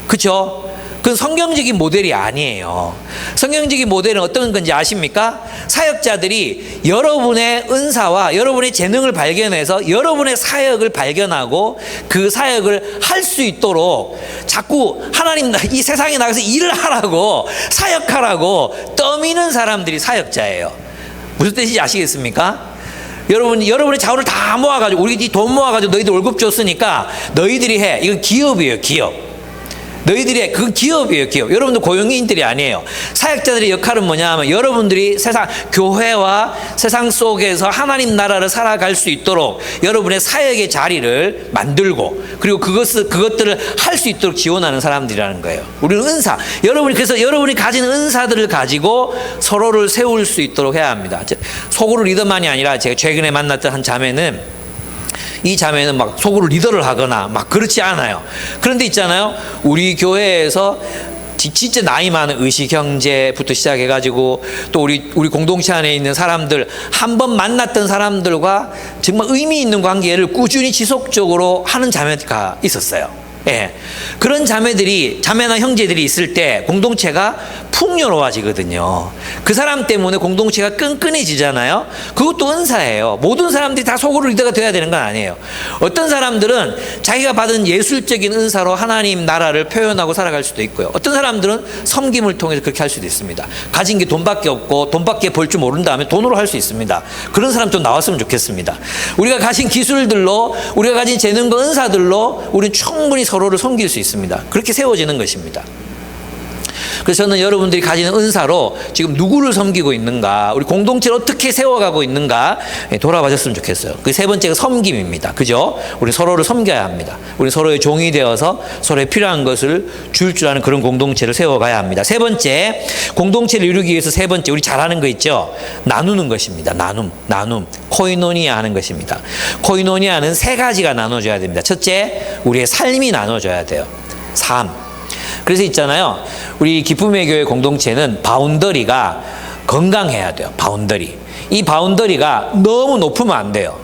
그렇죠? 그건 성경적인 모델이 아니에요. 성경적인 모델은 어떤 건지 아십니까? 사역자들이 여러분의 은사와 여러분의 재능을 발견해서 여러분의 사역을 발견하고 그 사역을 할 수 있도록 자꾸 하나님 이 세상에 나가서 일을 하라고, 사역하라고 떠미는 사람들이 사역자예요. 무슨 뜻인지 아시겠습니까? 여러분의 자원을 다 모아가지고, 우리 돈 모아가지고 너희들 월급 줬으니까 너희들이 해. 이건 기업이에요, 기업. 너희들의 그 기업이에요, 기업. 여러분들 고용인들이 아니에요. 사역자들의 역할은 뭐냐 하면 여러분들이 세상 교회와 세상 속에서 하나님 나라를 살아갈 수 있도록 여러분의 사역의 자리를 만들고 그리고 그것들을 할 수 있도록 지원하는 사람들이라는 거예요. 우리는 은사. 그래서 여러분이 가진 은사들을 가지고 서로를 세울 수 있도록 해야 합니다. 속으로 리더만이 아니라 제가 최근에 만났던 한 자매는 이 자매는 막 속으로 리더를 하거나 막 그렇지 않아요. 그런데 있잖아요. 우리 교회에서 진짜 나이 많은 의식 형제부터 시작해가지고 또 우리 공동체 안에 있는 사람들 한 번 만났던 사람들과 정말 의미 있는 관계를 꾸준히 지속적으로 하는 자매가 있었어요. 예. 그런 자매나 형제들이 있을 때 공동체가 풍요로워지거든요. 그 사람 때문에 공동체가 끈끈해지잖아요. 그것도 은사예요. 모든 사람들이 다 속으로 리더가 돼야 되는 건 아니에요. 어떤 사람들은 자기가 받은 예술적인 은사로 하나님 나라를 표현하고 살아갈 수도 있고요. 어떤 사람들은 섬김을 통해서 그렇게 할 수도 있습니다. 가진 게 돈밖에 없고 돈밖에 벌 줄 모른다 하면 돈으로 할 수 있습니다. 그런 사람 좀 나왔으면 좋겠습니다. 우리가 가진 기술들로 우리가 가진 재능과 은사들로 우리는 충분히 서로를 섬길 수 있습니다. 그렇게 세워지는 것입니다. 그래서 저는 여러분들이 가지는 은사로 지금 누구를 섬기고 있는가, 우리 공동체를 어떻게 세워가고 있는가 돌아봐줬으면 좋겠어요. 그 세 번째가 섬김입니다. 그죠? 우리 서로를 섬겨야 합니다. 우리 서로의 종이 되어서 서로의 필요한 것을 줄 아는 그런 공동체를 세워가야 합니다. 세 번째, 공동체를 이루기 위해서 세 번째, 우리 잘하는 거 있죠? 나누는 것입니다. 나눔. 코이노니아 하는 것입니다. 코이노니아는 세 가지가 나눠져야 됩니다. 첫째, 우리의 삶이 나눠져야 돼요. 삶. 그래서 있잖아요. 우리 기쁨의 교회 공동체는 바운더리가 건강해야 돼요. 바운더리. 이 바운더리가 너무 높으면 안 돼요.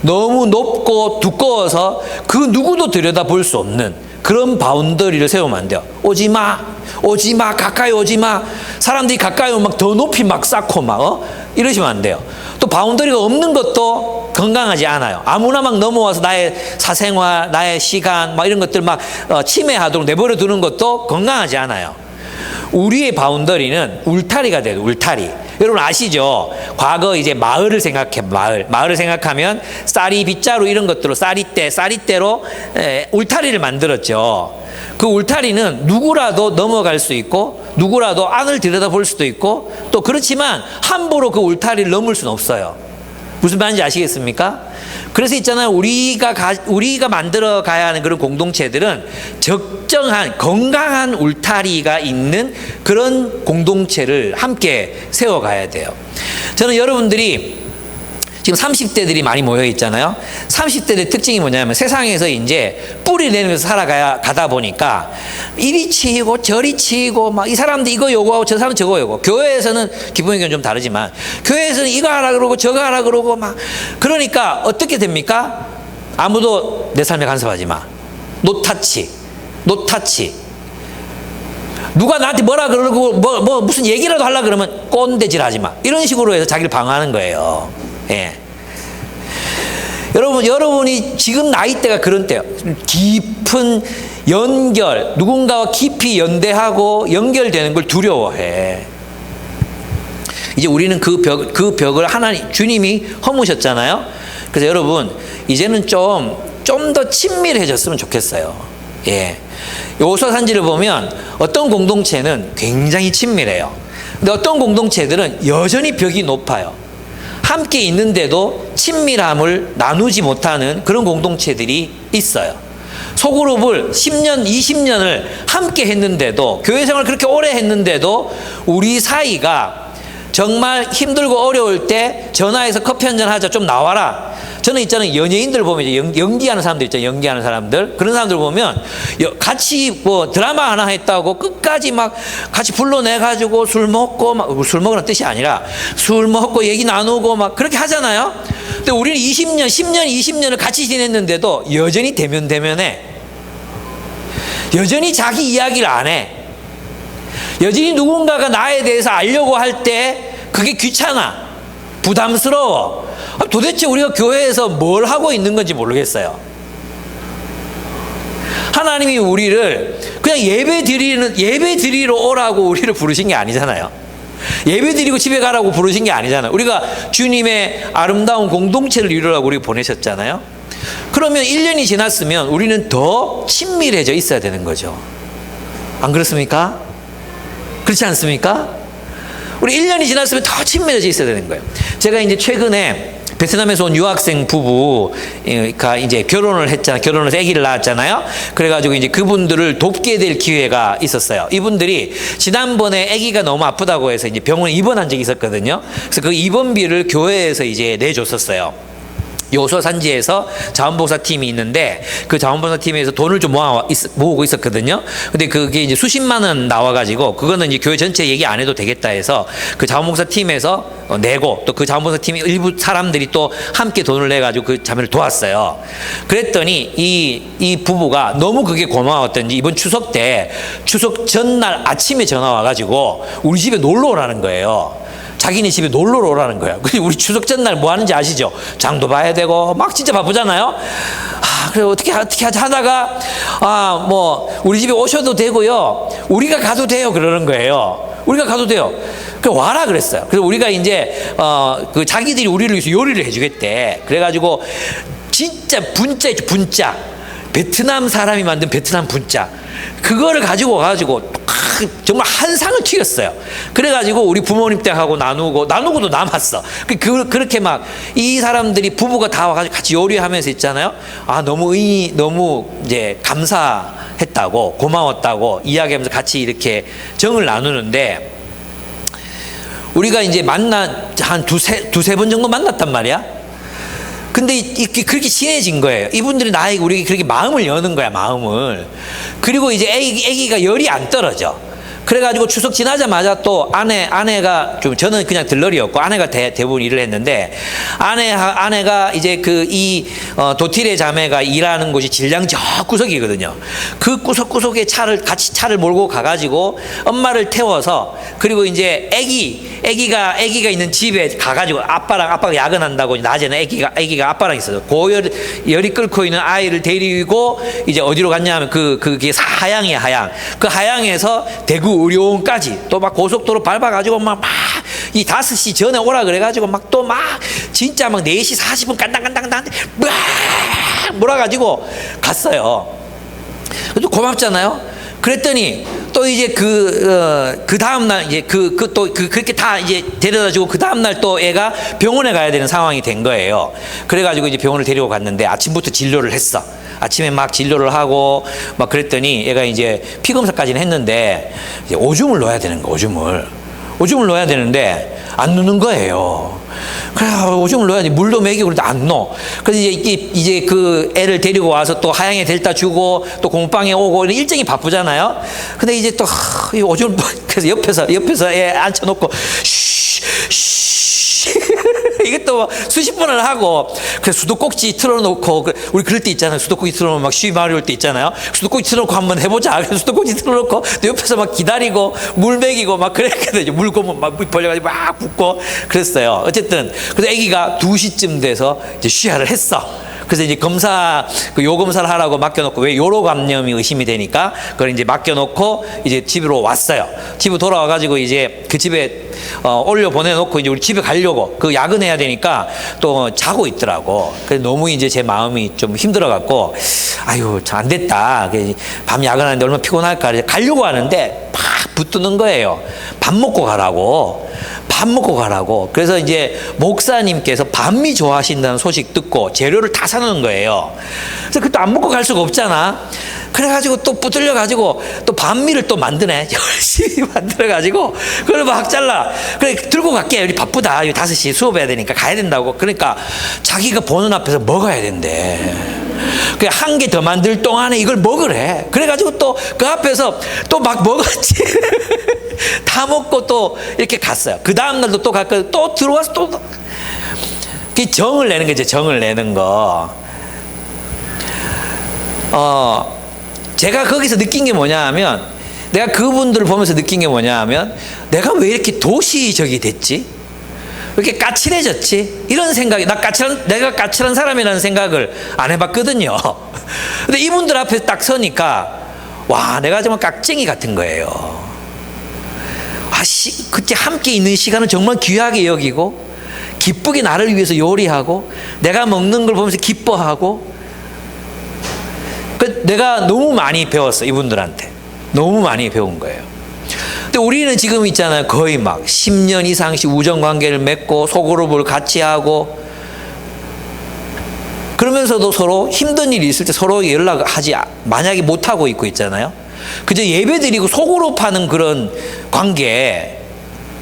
너무 높고 두꺼워서 그 누구도 들여다볼 수 없는 그런 바운더리를 세우면 안 돼요. 오지 마, 가까이 오지 마. 사람들이 가까이 오면 더 높이 막 쌓고 이러시면 안 돼요. 또 바운더리가 없는 것도 건강하지 않아요. 아무나 막 넘어와서 나의 사생활, 나의 시간, 이런 것들 침해하도록 내버려 두는 것도 건강하지 않아요. 우리의 바운더리는 울타리가 돼요. 울타리. 여러분 아시죠? 과거 이제 마을을 생각해. 마을을 생각하면 쌀이 빗자루 이런 것들로 쌀이대로 울타리를 만들었죠. 그 울타리는 누구라도 넘어갈 수 있고 누구라도 안을 들여다볼 수도 있고 또 그렇지만 함부로 그 울타리를 넘을 수는 없어요. 무슨 말인지 아시겠습니까? 그래서 있잖아요. 우리가 만들어 가야 하는 그런 공동체들은 적정한 건강한 울타리가 있는 그런 공동체를 함께 세워가야 돼요. 저는 여러분들이 지금 30대들이 많이 모여 있잖아요. 30대의 특징이 뭐냐면 세상에서 이제 뿌리 내리면서 가다 보니까 이리 치이고 저리 치이고 이 사람도 이거 요구하고 저 사람 저거 요구. 교회에서는 기쁨의 교회는 좀 다르지만 교회에서는 이거 하라 그러고 저거 하라 그러고 그러니까 어떻게 됩니까? 아무도 내 삶에 간섭하지 마. 노타치. 누가 나한테 뭐라 그러고 무슨 얘기라도 하려 그러면 꼰대질 하지 마. 이런 식으로 해서 자기를 방어하는 거예요. 예. 여러분이 지금 나이대가 그런 때요. 깊은 연결, 누군가와 깊이 연대하고 연결되는 걸 두려워해. 이제 우리는 그 벽을 주님이 허무셨잖아요. 그래서 여러분, 이제는 좀 더 친밀해졌으면 좋겠어요. 예. 요소산지를 보면 어떤 공동체는 굉장히 친밀해요. 근데 어떤 공동체들은 여전히 벽이 높아요. 함께 있는데도 친밀함을 나누지 못하는 그런 공동체들이 있어요. 소그룹을 10년, 20년을 함께 했는데도 교회 생활을 그렇게 오래 했는데도 우리 사이가 정말 힘들고 어려울 때 전화해서 커피 한잔 하자 좀 나와라. 저는 있잖아요. 연예인들 보면 연기하는 사람들 있잖아요. 연기하는 사람들. 그런 사람들 보면 같이 드라마 하나 했다고 끝까지 같이 불러내가지고 술 먹으라는 뜻이 아니라 술 먹고 얘기 나누고 그렇게 하잖아요. 근데 우리는 10년, 20년을 같이 지냈는데도 여전히 대면해. 여전히 자기 이야기를 안 해. 여전히 누군가가 나에 대해서 알려고 할 때 그게 귀찮아. 부담스러워. 도대체 우리가 교회에서 뭘 하고 있는 건지 모르겠어요. 하나님이 우리를 그냥 예배 드리러 오라고 우리를 부르신 게 아니잖아요. 예배 드리고 집에 가라고 부르신 게 아니잖아요. 우리가 주님의 아름다운 공동체를 이루라고 우리 보내셨잖아요. 그러면 1년이 지났으면 우리는 더 친밀해져 있어야 되는 거죠. 안 그렇습니까? 그렇지 않습니까? 우리 1년이 지났으면 더 친밀해져 있어야 되는 거예요. 제가 이제 최근에 베트남에서 온 유학생 부부가 이제 결혼을 했잖아요. 결혼을 해서 아기를 낳았잖아요. 그래가지고 이제 그분들을 돕게 될 기회가 있었어요. 이분들이 지난번에 아기가 너무 아프다고 해서 이제 병원에 입원한 적이 있었거든요. 그래서 그 입원비를 교회에서 이제 내줬었어요. 요소 산지에서 자원봉사 팀이 있는데 그 자원봉사 팀에서 돈을 좀 모으고 있었거든요. 근데 그게 이제 수십만 원 나와가지고 그거는 이제 교회 전체 얘기 안 해도 되겠다 해서 그 자원봉사 팀에서 내고 또 그 자원봉사 팀이 일부 사람들이 또 함께 돈을 내가지고 그 자매를 도왔어요. 그랬더니 이 부부가 너무 그게 고마웠던지 이번 추석 때 추석 전날 아침에 전화 와가지고 우리 집에 놀러 오라는 거예요. 자기네 집에 놀러 오라는 거야. 근데 우리 추석 전날 뭐 하는지 아시죠? 장도 봐야 되고 막 진짜 바쁘잖아요. 그래 어떻게 하다가 뭐 우리 집에 오셔도 되고요. 우리가 가도 돼요. 그러는 거예요. 우리가 가도 돼요. 그 와라 그랬어요. 그래서 우리가 이제 그 자기들이 우리를 위해서 요리를 해주겠대. 그래가지고 진짜 분짜 있죠. 분짜. 베트남 사람이 만든 베트남 분짜. 그거를 가지고 정말 한 상을 튀겼어요. 그래가지고 우리 부모님 댁하고 나누고도 남았어. 그렇게 막 이 사람들이 부부가 다 와가지고 같이 요리하면서 있잖아요. 너무 이제 감사했다고 고마웠다고 이야기하면서 같이 이렇게 정을 나누는데 우리가 이제 한 두세 번 정도 만났단 말이야. 근데 그렇게 친해진 거예요. 이분들이 나에게 우리에게 그렇게 마음을 여는 거야, 마음을. 그리고 이제 애기가 열이 안 떨어져. 그래가지고 추석 지나자마자 또 아내가 저는 그냥 들러리였고 아내가 대부분 일을 했는데 아내가 이제 도티레 자매가 일하는 곳이 질량 저 구석이거든요. 그 구석구석에 차를 몰고 가가지고 엄마를 태워서 그리고 이제 애기가 있는 집에 가가지고 아빠가 야근한다고 낮에는 애기가 아빠랑 있어요. 열이 끓고 있는 아이를 데리고 이제 어디로 갔냐 하면 그게 하양이야, 하양. 그 하양에서 대구 의료원까지 또 막 고속도로 밟아가지고 이 5시 전에 오라 그래가지고 진짜 4시 40분 깐당깐당 몰아가지고 갔어요. 그래도 고맙잖아요. 그랬더니 또 이제 그 다음날 이제 그렇게 다 이제 데려다주고 그 다음날 또 애가 병원에 가야 되는 상황이 된 거예요. 그래가지고 이제 병원을 데리고 갔는데 아침부터 진료를 했어. 아침에 막 진료를 하고 막 그랬더니 얘가 이제 피 검사까지는 했는데 이제 오줌을 넣어야 되는 거, 오줌을 넣어야 되는데 안 넣는 거예요. 그래 오줌을 넣어야지. 물도 먹이고 그런데 안 넣어. 그래서 이제 그 애를 데리고 와서 또 하양에 데려다 주고 또 공방에 오고 일정이 바쁘잖아요. 근데 이제 또 이 오줌을 그래서 옆에서 애 앉혀놓고 이것도 수십 번을 하고 그래서 수도꼭지 틀어놓고 우리 그럴 때 있잖아요. 수도꼭지 틀어놓으면 막 쉬 마려울 때 있잖아요. 수도꼭지 틀어놓고 한번 해보자. 그래서 수도꼭지 틀어놓고 옆에서 막 기다리고 물 먹이고 막 그랬거든요. 물 고면 막 벌려가지고 막 붓고 그랬어요. 어쨌든 그래서 아기가 2시쯤 돼서 이제 쉬야를 했어. 그래서 이제 요 검사를 하라고 맡겨놓고 왜 요로 감염이 의심이 되니까 그걸 이제 맡겨놓고 이제 집으로 왔어요. 집으로 돌아와가지고 이제 그 집에 올려 보내놓고 이제 우리 집에 가려고 야근해야 되니까 또 자고 있더라고. 그래서 너무 이제 제 마음이 좀 힘들어갖고 아유 안 됐다. 밤 야근하는데 얼마나 피곤할까. 가려고 하는데 팍 붙드는 거예요. 밥 먹고 가라고. 그래서 이제 목사님께서 반미 좋아하신다는 소식 듣고 재료를 다 사놓은 거예요. 그래서 그것도 안 먹고 갈 수가 없잖아. 그래가지고 또 붙들려가지고 또 반미를 또 만드네. 열심히 만들어가지고 그걸 막 잘라. 그래 들고 갈게. 우리 바쁘다. 5시에 수업해야 되니까 가야 된다고. 그러니까 자기가 보는 앞에서 먹어야 된대. 그래 한 개 더 만들 동안에 이걸 먹으래. 그래가지고 또 그 앞에서 또 막 먹었지. 다 먹고 또 이렇게 갔어요. 그 다음날도 또 갔거든. 또 들어와서 또 정을 내는 거죠. 정을 내는 거. 제가 거기서 느낀 게 뭐냐 하면 내가 그분들을 보면서 느낀 게 뭐냐 하면 내가 왜 이렇게 도시적이 됐지? 왜 이렇게 까칠해졌지? 이런 생각이 내가 까칠한 사람이라는 생각을 안 해봤거든요. 근데 이분들 앞에 딱 서니까 와 내가 정말 깍쟁이 같은 거예요. 그때 함께 있는 시간은 정말 귀하게 여기고 기쁘게 나를 위해서 요리하고 내가 먹는 걸 보면서 기뻐하고 내가 너무 많이 배웠어 이분들한테. 너무 많이 배운 거예요. 근데 우리는 지금 있잖아요. 거의 막 10년 이상씩 우정관계를 맺고 소그룹을 같이 하고 그러면서도 서로 힘든 일이 있을 때 서로 연락하지 만약에 못하고 있고 있잖아요. 그저 예배 드리고 소그룹 하는 그런 관계에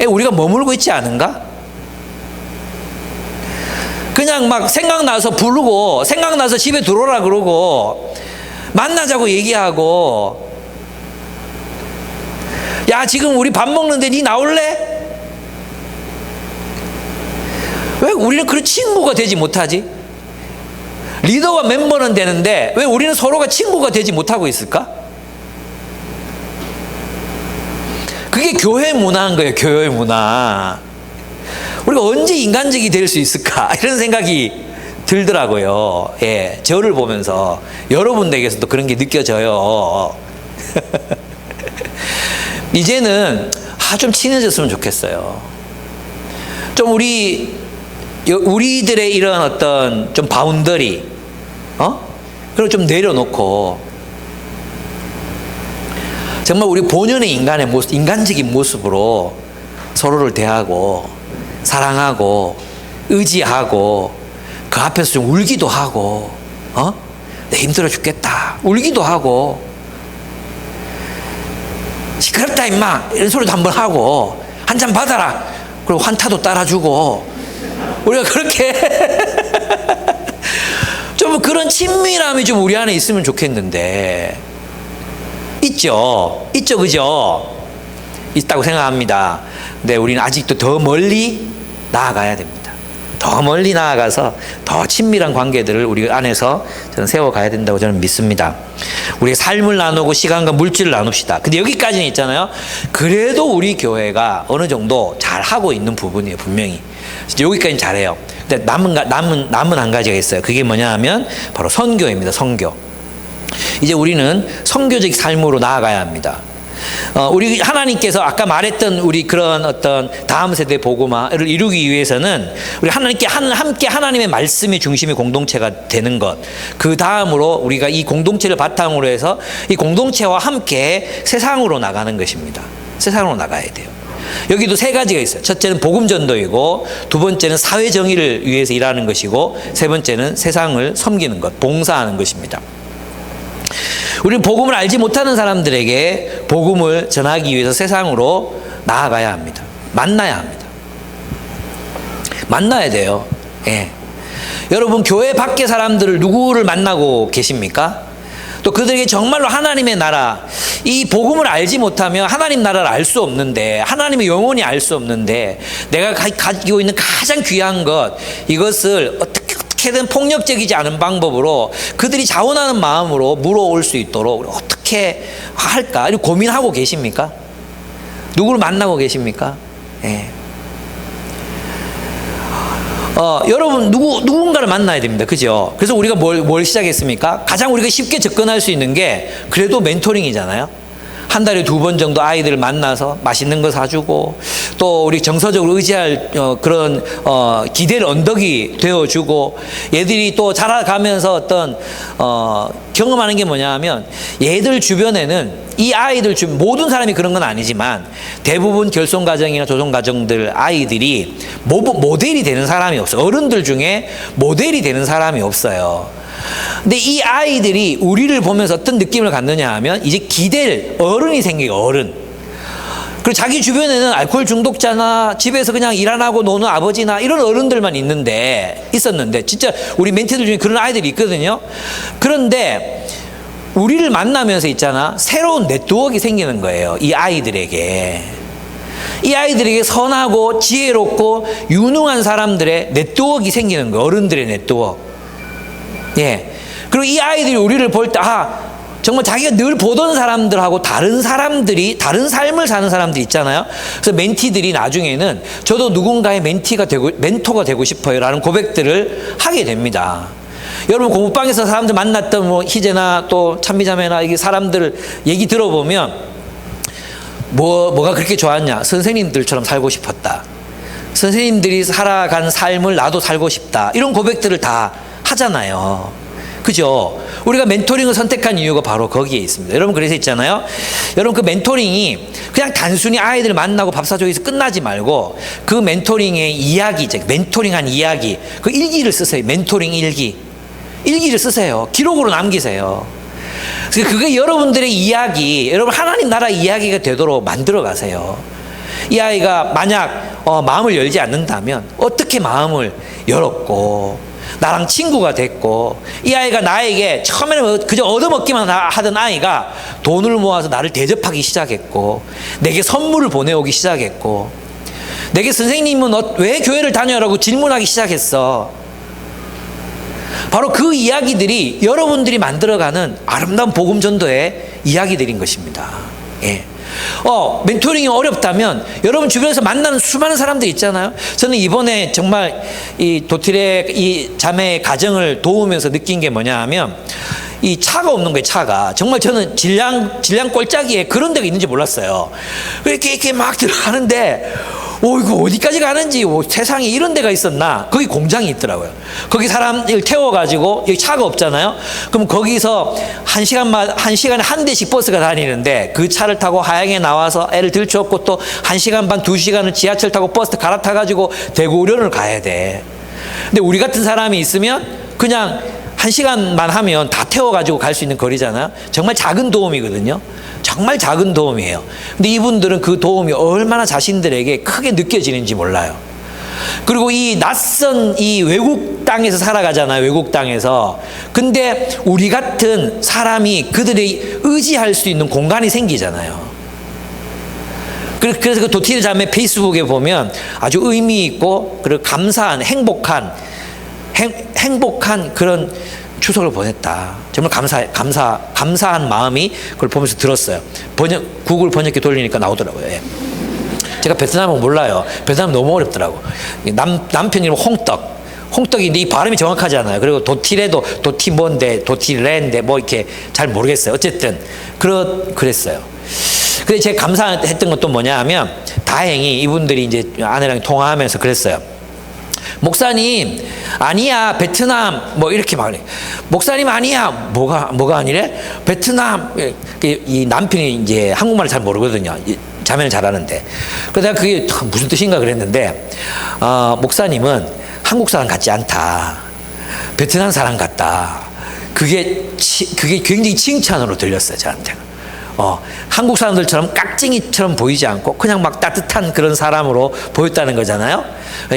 우리가 머물고 있지 않은가? 그냥 막 생각나서 부르고 생각나서 집에 들어오라 그러고 만나자고 얘기하고 야 지금 우리 밥 먹는데 니 나올래? 왜 우리는 그런 친구가 되지 못하지? 리더와 멤버는 되는데 왜 우리는 서로가 친구가 되지 못하고 있을까? 그게 교회 문화인 거예요. 교회 문화. 우리가 언제 인간적이 될 수 있을까? 이런 생각이 들더라고요. 예, 저를 보면서 여러분에게서도 그런 게 느껴져요. 이제는 좀 친해졌으면 좋겠어요. 좀 우리들의 이런 어떤 좀 바운더리, 그걸 좀 내려놓고 정말 우리 본연의 인간의 모습, 인간적인 모습으로 서로를 대하고 사랑하고 의지하고 그 앞에서 좀 울기도 하고, 내 힘들어 죽겠다 울기도 하고 시끄럽다 임마 이런 소리도 한번 하고 한 잔 받아라 그리고 환타도 따라주고 우리가 그렇게 좀 그런 친밀함이 좀 우리 안에 있으면 좋겠는데 있죠 그죠? 있다고 생각합니다. 근데 우리는 아직도 더 멀리 나아가야 됩니다. 더 멀리 나아가서 더 친밀한 관계들을 우리 안에서 저는 세워가야 된다고 저는 믿습니다. 우리의 삶을 나누고 시간과 물질을 나눕시다. 근데 여기까지는 있잖아요. 그래도 우리 교회가 어느 정도 잘하고 있는 부분이에요. 분명히 여기까지는 잘해요. 근데 남은 한 가지가 있어요. 그게 뭐냐 하면 바로 선교입니다. 선교. 이제 우리는 선교적 삶으로 나아가야 합니다. 우리 하나님께서 아까 말했던 우리 그런 어떤 다음 세대 복음화를 이루기 위해서는 우리 하나님께 함께 하나님의 말씀이 중심의 공동체가 되는 것. 그 다음으로 우리가 이 공동체를 바탕으로 해서 이 공동체와 함께 세상으로 나가는 것입니다. 세상으로 나가야 돼요. 여기도 세 가지가 있어요. 첫째는 복음 전도이고, 두 번째는 사회 정의를 위해서 일하는 것이고, 세 번째는 세상을 섬기는 것, 봉사하는 것입니다. 우리는 복음을 알지 못하는 사람들에게 복음을 전하기 위해서 세상으로 나아가야 합니다. 만나야 합니다. 만나야 돼요. 예. 여러분 교회 밖의 사람들을 누구를 만나고 계십니까? 또 그들에게 정말로 하나님의 나라, 이 복음을 알지 못하면 하나님 나라를 알 수 없는데, 하나님의 영원히 알 수 없는데, 내가 가지고 있는 가장 귀한 것, 이것을 어떻게든 폭력적이지 않은 방법으로 그들이 자원하는 마음으로 물어올 수 있도록 어떻게 할까? 고민하고 계십니까? 누구를 만나고 계십니까? 예. 여러분 누군가를 만나야 됩니다. 그죠? 그래서 우리가 뭘 시작했습니까? 가장 우리가 쉽게 접근할 수 있는 게 그래도 멘토링이잖아요. 한 달에 2번 정도 아이들을 만나서 맛있는 거 사주고, 또 우리 정서적으로 의지할 그런 기대를 언덕이 되어주고, 얘들이 또 자라가면서 어떤 경험하는 게 뭐냐 하면, 얘들 주변에는 이 아이들 모든 사람이 그런 건 아니지만 대부분 결손가정이나 조손가정들 아이들이 모델이 되는 사람이 없어요. 어른들 중에 모델이 되는 사람이 없어요. 근데 이 아이들이 우리를 보면서 어떤 느낌을 갖느냐 하면, 이제 기댈 어른이 생겨요. 어른. 그리고 자기 주변에는 알코올 중독자나 집에서 그냥 일 안 하고 노는 아버지나 이런 어른들만 있었는데 진짜 우리 멘티들 중에 그런 아이들이 있거든요. 그런데 우리를 만나면서 있잖아, 새로운 네트워크가 생기는 거예요. 이 아이들에게 선하고 지혜롭고 유능한 사람들의 네트워크가 생기는 거예요. 어른들의 네트워크. 예. 그리고 이 아이들이 우리를 볼 때, 정말 자기가 늘 보던 사람들하고 다른 삶을 사는 사람들 있잖아요. 그래서 멘티들이 나중에는 저도 누군가의 멘토가 되고 싶어요 라는 고백들을 하게 됩니다. 여러분 공부방에서 사람들 만났던 희재나 또 찬미자매나 이 사람들 얘기 들어보면 뭐가 그렇게 좋았냐? 선생님들처럼 살고 싶었다. 선생님들이 살아간 삶을 나도 살고 싶다. 이런 고백들을 다 하잖아요. 그죠? 우리가 멘토링을 선택한 이유가 바로 거기에 있습니다. 여러분 그래서 있잖아요. 여러분 그 멘토링이 그냥 단순히 아이들 만나고 밥 사주고 해서 끝나지 말고 그 멘토링의 이야기, 멘토링한 이야기, 그 일기를 쓰세요. 멘토링 일기. 일기를 쓰세요. 기록으로 남기세요. 그게 여러분들의 이야기, 여러분 하나님 나라 이야기가 되도록 만들어 가세요. 이 아이가 만약 마음을 열지 않는다면 어떻게 마음을 열었고 나랑 친구가 됐고 이 아이가 나에게 처음에는 그저 얻어먹기만 하던 아이가 돈을 모아서 나를 대접하기 시작했고 내게 선물을 보내오기 시작했고 내게 선생님은 왜 교회를 다녀라고 질문하기 시작했어. 바로 그 이야기들이 여러분들이 만들어가는 아름다운 복음 전도의 이야기들인 것입니다. 예. 멘토링이 어렵다면 여러분 주변에서 만나는 수많은 사람들 있잖아요. 저는 이번에 정말 이 도틸의 이 자매의 가정을 도우면서 느낀 게 뭐냐 하면 이 차가 없는 거예요. 차가 정말 저는 질량 꼴짜기에 그런 데가 있는지 몰랐어요. 이렇게 막 들어가는데 이거 어디까지 가는지 세상에 이런 데가 있었나. 거기 공장이 있더라고요. 거기 사람을 태워가지고 여기 차가 없잖아요. 그럼 거기서 한 시간에 한 대씩 버스가 다니는데 그 차를 타고 하양에 나와서 애를 들쳐업고 또 1시간 반 2시간을 지하철 타고 버스 갈아타가지고 대구우련을 가야 돼. 근데 우리 같은 사람이 있으면 그냥 1시간만 하면 다 태워가지고 갈 수 있는 거리잖아요. 정말 작은 도움이거든요. 정말 작은 도움이에요. 근데 이분들은 그 도움이 얼마나 자신들에게 크게 느껴지는지 몰라요. 그리고 이 낯선 이 외국 땅에서 살아가잖아요. 외국 땅에서. 근데 우리 같은 사람이 그들이 의지할 수 있는 공간이 생기잖아요. 그래서 그 도틸 자매 페이스북에 보면 아주 의미 있고 그리고 감사한 행복한 그런 추석을 보냈다. 정말 감사한 마음이 그걸 보면서 들었어요. 구글 번역기 돌리니까 나오더라고요. 예. 제가 베트남은 몰라요. 베트남 너무 어렵더라고. 남편 이름 홍떡인데 이 발음이 정확하지 않아요. 그리고 도틸에도 도티몬데 도틸랜데 뭐 이렇게 잘 모르겠어요. 어쨌든 그랬어요. 근데 제가 감사했던 것도 뭐냐 하면 다행히 이분들이 이제 아내랑 통화하면서 그랬어요. 목사님 아니야 베트남 뭐 이렇게 말해. 목사님 아니야 뭐가 아니래? 베트남. 이 남편이 이제 한국말을 잘 모르거든요. 자매는 잘하는데. 그래서 내가 그게 무슨 뜻인가 그랬는데 목사님은 한국 사람 같지 않다. 베트남 사람 같다. 그게 굉장히 칭찬으로 들렸어요 저한테는. 한국 사람들처럼 깍쟁이처럼 보이지 않고 그냥 막 따뜻한 그런 사람으로 보였다는 거잖아요.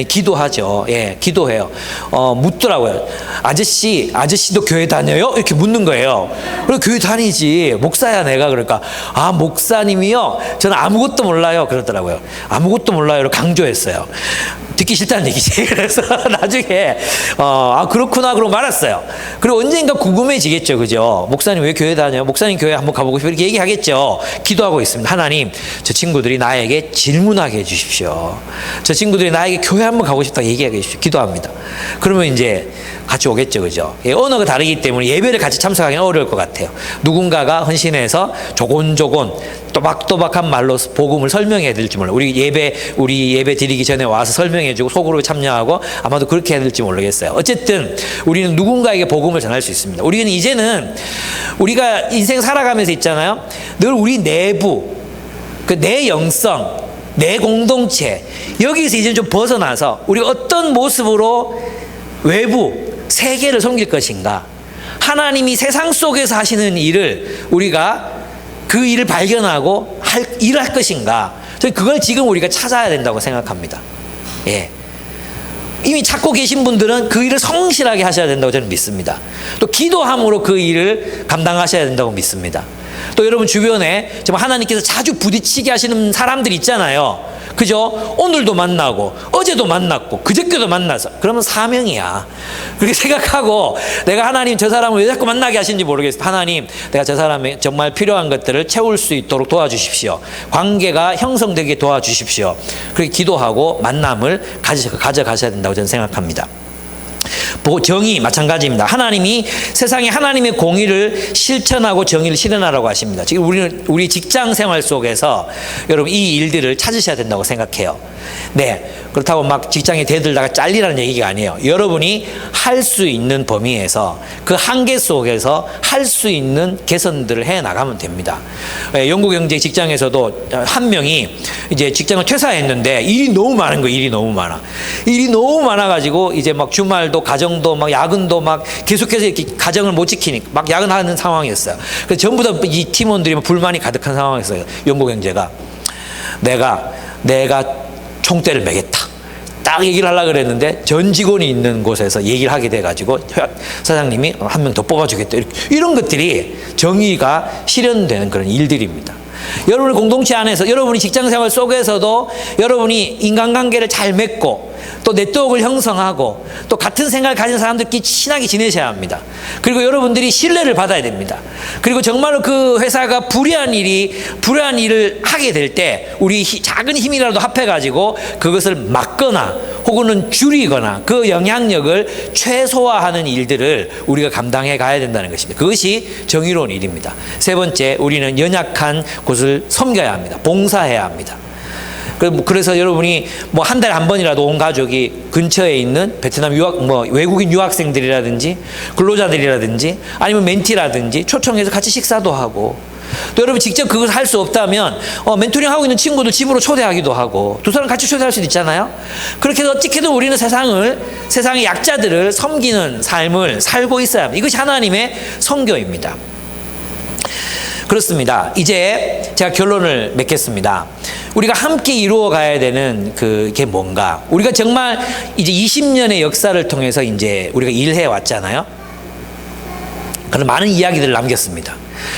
기도하죠. 예, 기도해요. 묻더라고요. 아저씨도 교회 다녀요? 이렇게 묻는 거예요. 그리고 교회 다니지. 목사야 내가. 그러니까 목사님이요? 저는 아무것도 몰라요. 그러더라고요. 아무것도 몰라요를 강조했어요. 듣기 싫다는 얘기지. 그래서 나중에 그렇구나 그러고 말았어요. 그리고 언젠가 궁금해지겠죠. 그죠? 목사님 왜 교회 다녀요? 목사님 교회 한번 가보고 싶어요. 이렇게 얘기하겠죠. 기도하고 있습니다. 하나님 저 친구들이 나에게 질문하게 해주십시오. 저 친구들이 나에게 교회 한번 가고 싶다 얘기하게 해주십시오. 기도합니다. 그러면 이제 같이 오겠죠. 그죠? 언어가 다르기 때문에 예배를 같이 참석하기는 어려울 것 같아요. 누군가가 헌신해서 조곤조곤 또박또박한 말로 복음을 설명해야 될지 몰라요. 우리 예배 드리기 전에 와서 설명해주고 속으로 참여하고 아마도 그렇게 해야 될지 모르겠어요. 어쨌든 우리는 누군가에게 복음을 전할 수 있습니다. 우리는 이제는 우리가 인생 살아가면서 있잖아요. 늘 우리 내부, 내 영성, 내 공동체 여기서 이제 좀 벗어나서 우리가 어떤 모습으로 외부 세계를 섬길 것인가. 하나님이 세상 속에서 하시는 일을 우리가 그 일을 발견하고 일을 할 것인가. 저는 그걸 지금 우리가 찾아야 된다고 생각합니다. 예. 이미 찾고 계신 분들은 그 일을 성실하게 하셔야 된다고 저는 믿습니다. 또 기도함으로 그 일을 감당하셔야 된다고 믿습니다. 또 여러분 주변에 정말 하나님께서 자주 부딪히게 하시는 사람들 있잖아요. 그죠? 오늘도 만나고 어제도 만났고 그저께도 만나서 그러면 사명이야. 그렇게 생각하고 내가 하나님 저 사람을 왜 자꾸 만나게 하시는지 모르겠어요. 하나님 내가 저 사람의 정말 필요한 것들을 채울 수 있도록 도와주십시오. 관계가 형성되게 도와주십시오. 그렇게 기도하고 만남을 가져가셔야 된다고 저는 생각합니다. 정의 마찬가지입니다. 하나님이 세상에 하나님의 공의를 실천하고 정의를 실현하라고 하십니다. 지금 우리 직장 생활 속에서 여러분 이 일들을 찾으셔야 된다고 생각해요. 네, 그렇다고 막 직장에 대들다가 잘리라는 얘기가 아니에요. 여러분이 할 수 있는 범위에서 그 한계 속에서 할 수 있는 개선들을 해 나가면 됩니다. 영국 경제 직장에서도 한 명이 이제 직장을 퇴사했는데 일이 너무 많은 거예요. 일이 너무 많아가지고 이제 막 주말도 가정도 막 야근도 막 계속해서 이렇게 가정을 못 지키니까 막 야근하는 상황이었어요. 그래서 전부 다 이 팀원들이 불만이 가득한 상황이었어요. 영국 경제가 내가 총대를 매겠다. 딱 얘기를 하려고 그랬는데 전 직원이 있는 곳에서 얘기를 하게 돼가지고 사장님이 한 명 더 뽑아주겠다. 이런 것들이 정의가 실현되는 그런 일들입니다. 여러분의 공동체 안에서 여러분이 직장생활 속에서도 여러분이 인간관계를 잘 맺고 또 네트워크를 형성하고 또 같은 생각을 가진 사람들끼리 친하게 지내셔야 합니다. 그리고 여러분들이 신뢰를 받아야 됩니다. 그리고 정말로 그 회사가 불의한 일을 하게 될 때 우리 작은 힘이라도 합해가지고 그것을 막거나 혹은 줄이거나 그 영향력을 최소화하는 일들을 우리가 감당해 가야 된다는 것입니다. 그것이 정의로운 일입니다. 세 번째, 우리는 연약한 곳을 섬겨야 합니다. 봉사해야 합니다. 그래서 여러분이 뭐 한 달에 한 번이라도 온 가족이 근처에 있는 베트남 외국인 유학생들이라든지 근로자들이라든지 아니면 멘티라든지 초청해서 같이 식사도 하고, 또 여러분 직접 그걸 할 수 없다면 멘토링 하고 있는 친구들 집으로 초대하기도 하고, 두 사람 같이 초대할 수도 있잖아요. 그렇게 해서 어떻게든 우리는 세상의 약자들을 섬기는 삶을 살고 있어야 합니다. 이것이 하나님의 선교입니다. 그렇습니다. 이제 제가 결론을 맺겠습니다. 우리가 함께 이루어 가야 되는 그게 뭔가? 우리가 정말 이제 20년의 역사를 통해서 이제 우리가 일해 왔잖아요. 그런 많은 이야기들을 남겼습니다.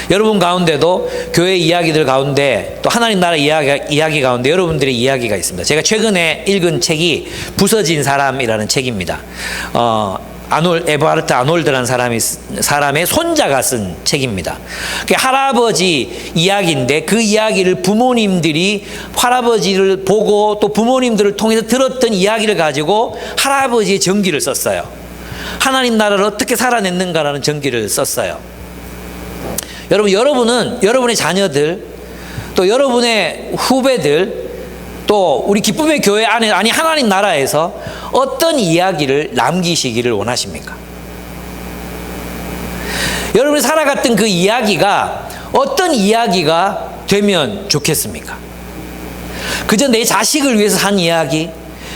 여러분 가운데도 교회 이야기들 가운데 또 하나님 나라 이야기 가운데 여러분들의 이야기가 있습니다. 제가 최근에 읽은 책이 부서진 사람이라는 책입니다. 에버하르트 아놀드라는 사람의 손자가 쓴 책입니다. 할아버지 이야기인데 그 이야기를 부모님들이 할아버지를 보고 또 부모님들을 통해서 들었던 이야기를 가지고 할아버지의 전기를 썼어요. 하나님 나라를 어떻게 살아냈는가라는 전기를 썼어요. 여러분은 여러분의 자녀들, 또 여러분의 후배들, 또 우리 기쁨의 교회 안에, 아니 하나님 나라에서 어떤 이야기를 남기시기를 원하십니까? 여러분이 살아갔던 그 이야기가 어떤 이야기가 되면 좋겠습니까? 그저 내 자식을 위해서 산 이야기,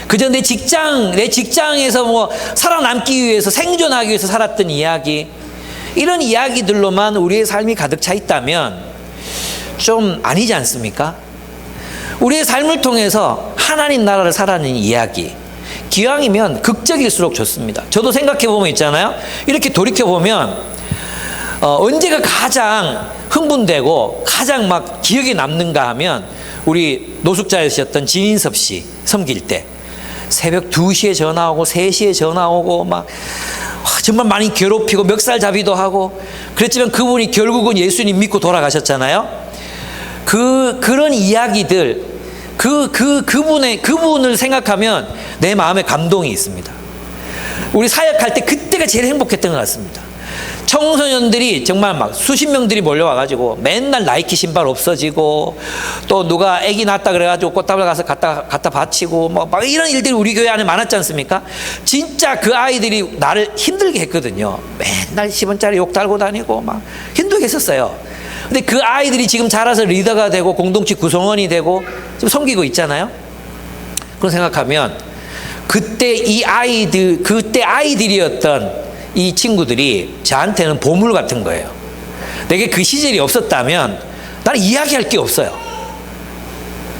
그저 내 직장에서 뭐 살아남기 위해서, 생존하기 위해서 살았던 이야기, 이런 이야기들로만 우리의 삶이 가득 차 있다면 좀 아니지 않습니까? 우리의 삶을 통해서 하나님 나라를 살아내는 이야기, 기왕이면 극적일수록 좋습니다. 저도 생각해보면 있잖아요. 이렇게 돌이켜보면 언제가 가장 흥분되고 가장 막 기억에 남는가 하면 우리 노숙자이셨던 진인섭 씨 섬길 때 새벽 2시에 전화 오고 3시에 전화 오고 막 정말 많이 괴롭히고 멱살잡이도 하고 그랬지만 그분이 결국은 예수님 믿고 돌아가셨잖아요. 그런 이야기들, 그분을 생각하면 내 마음에 감동이 있습니다. 우리 사역할 때 그때가 제일 행복했던 것 같습니다. 청소년들이 정말 막 수십 명들이 몰려와가지고 맨날 나이키 신발 없어지고, 또 누가 아기 낳았다 그래가지고 꽃다발 가서 갖다 바치고 막 이런 일들이 우리 교회 안에 많았지 않습니까? 진짜 그 아이들이 나를 힘들게 했거든요. 맨날 10원짜리 욕 달고 다니고 막 힘들게 했었어요. 근데 그 아이들이 지금 자라서 리더가 되고 공동체 구성원이 되고 지금 섬기고 있잖아요. 그런 생각하면 그때 아이들이었던 이 친구들이 저한테는 보물 같은 거예요. 내게 그 시절이 없었다면 나는 이야기할 게 없어요.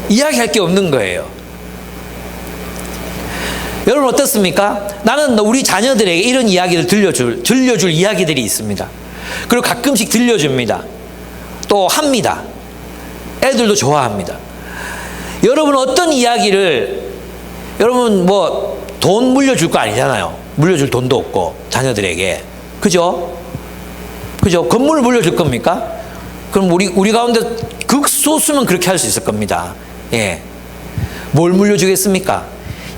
이야기할 게 없는 거예요. 여러분 어떻습니까? 나는 우리 자녀들에게 이런 이야기를 들려줄 이야기들이 있습니다. 그리고 가끔씩 들려줍니다. 또 합니다. 애들도 좋아합니다. 여러분 어떤 이야기를, 여러분 뭐 돈 물려줄 거 아니잖아요. 물려줄 돈도 없고 자녀들에게. 그죠? 건물을 물려줄 겁니까? 그럼 우리 가운데 극소수는 그렇게 할 수 있을 겁니다. 예. 뭘 물려주겠습니까?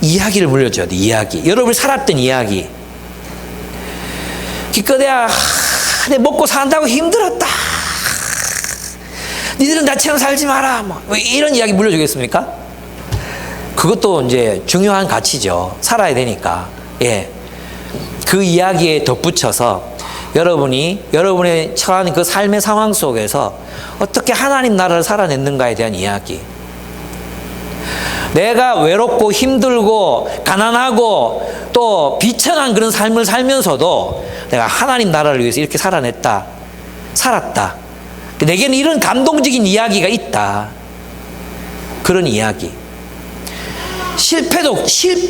이야기를 물려줘야 돼. 이야기. 여러분이 살았던 이야기. 기껏해야 내 먹고 산다고 힘들었다. 니들은 나처럼 살지 마라. 뭐 이런 이야기 물려주겠습니까? 그것도 이제 중요한 가치죠. 살아야 되니까. 예. 그 이야기에 덧붙여서 여러분의 처한 그 삶의 상황 속에서 어떻게 하나님 나라를 살아냈는가에 대한 이야기. 내가 외롭고 힘들고 가난하고 또 비천한 그런 삶을 살면서도 내가 하나님 나라를 위해서 이렇게 살았다. 내게는 이런 감동적인 이야기가 있다. 그런 이야기.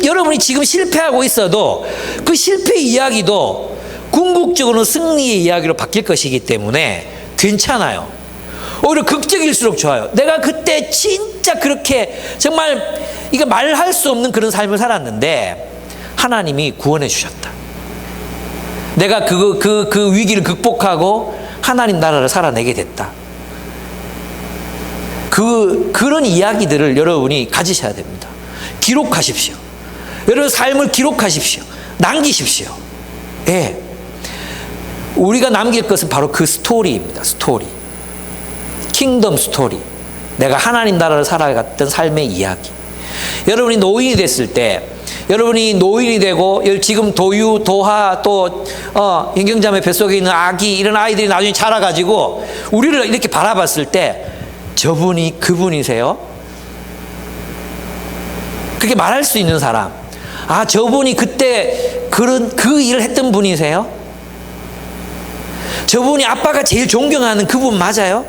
여러분이 지금 실패하고 있어도 그 실패 이야기도 궁극적으로는 승리의 이야기로 바뀔 것이기 때문에 괜찮아요. 오히려 극적일수록 좋아요. 내가 그때 진짜 그렇게 정말 이거 말할 수 없는 그런 삶을 살았는데 하나님이 구원해 주셨다. 내가 그 위기를 극복하고 하나님 나라를 살아내게 됐다. 그런 이야기들을 여러분이 가지셔야 됩니다. 기록하십시오. 여러분 삶을 기록하십시오. 남기십시오. 예. 우리가 남길 것은 바로 그 스토리입니다. 스토리. 킹덤 스토리. 내가 하나님 나라를 살아갔던 삶의 이야기. 여러분이 노인이 됐을 때, 여러분이 노인이 되고 지금 도유, 도하, 또 인경자매 뱃속에 있는 아기, 이런 아이들이 나중에 자라가지고 우리를 이렇게 바라봤을 때 저분이 그분이세요? 그렇게 말할 수 있는 사람. 아, 저분이 그때 그 일을 했던 분이세요? 저분이 아빠가 제일 존경하는 그분 맞아요?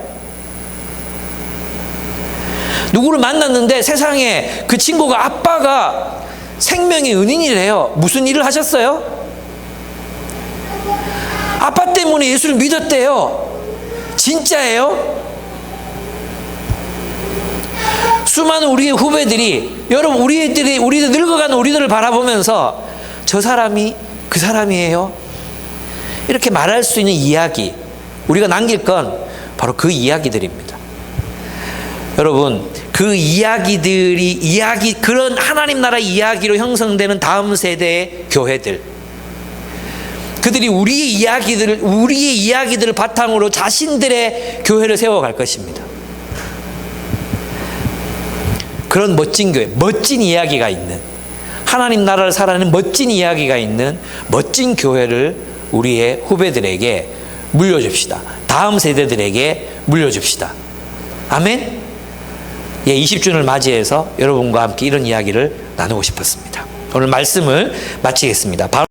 누구를 만났는데 세상에 그 친구가 아빠가 생명의 은인이래요. 무슨 일을 하셨어요? 아빠 때문에 예수를 믿었대요. 진짜예요? 수많은 우리의 후배들이, 여러분 우리들 늙어가는 우리들을 바라보면서 저 사람이 그 사람이에요? 이렇게 말할 수 있는 이야기, 우리가 남길 건 바로 그 이야기들입니다. 여러분, 그 그런 하나님 나라 이야기로 형성되는 다음 세대의 교회들, 그들이 우리의 이야기들을 바탕으로 자신들의 교회를 세워갈 것입니다. 그런 멋진 교회, 멋진 이야기가 있는, 하나님 나라를 살아내는 멋진 이야기가 있는 멋진 교회를 우리의 후배들에게 물려줍시다. 다음 세대들에게 물려줍시다. 아멘? 예, 20주년을 맞이해서 여러분과 함께 이런 이야기를 나누고 싶었습니다. 오늘 말씀을 마치겠습니다.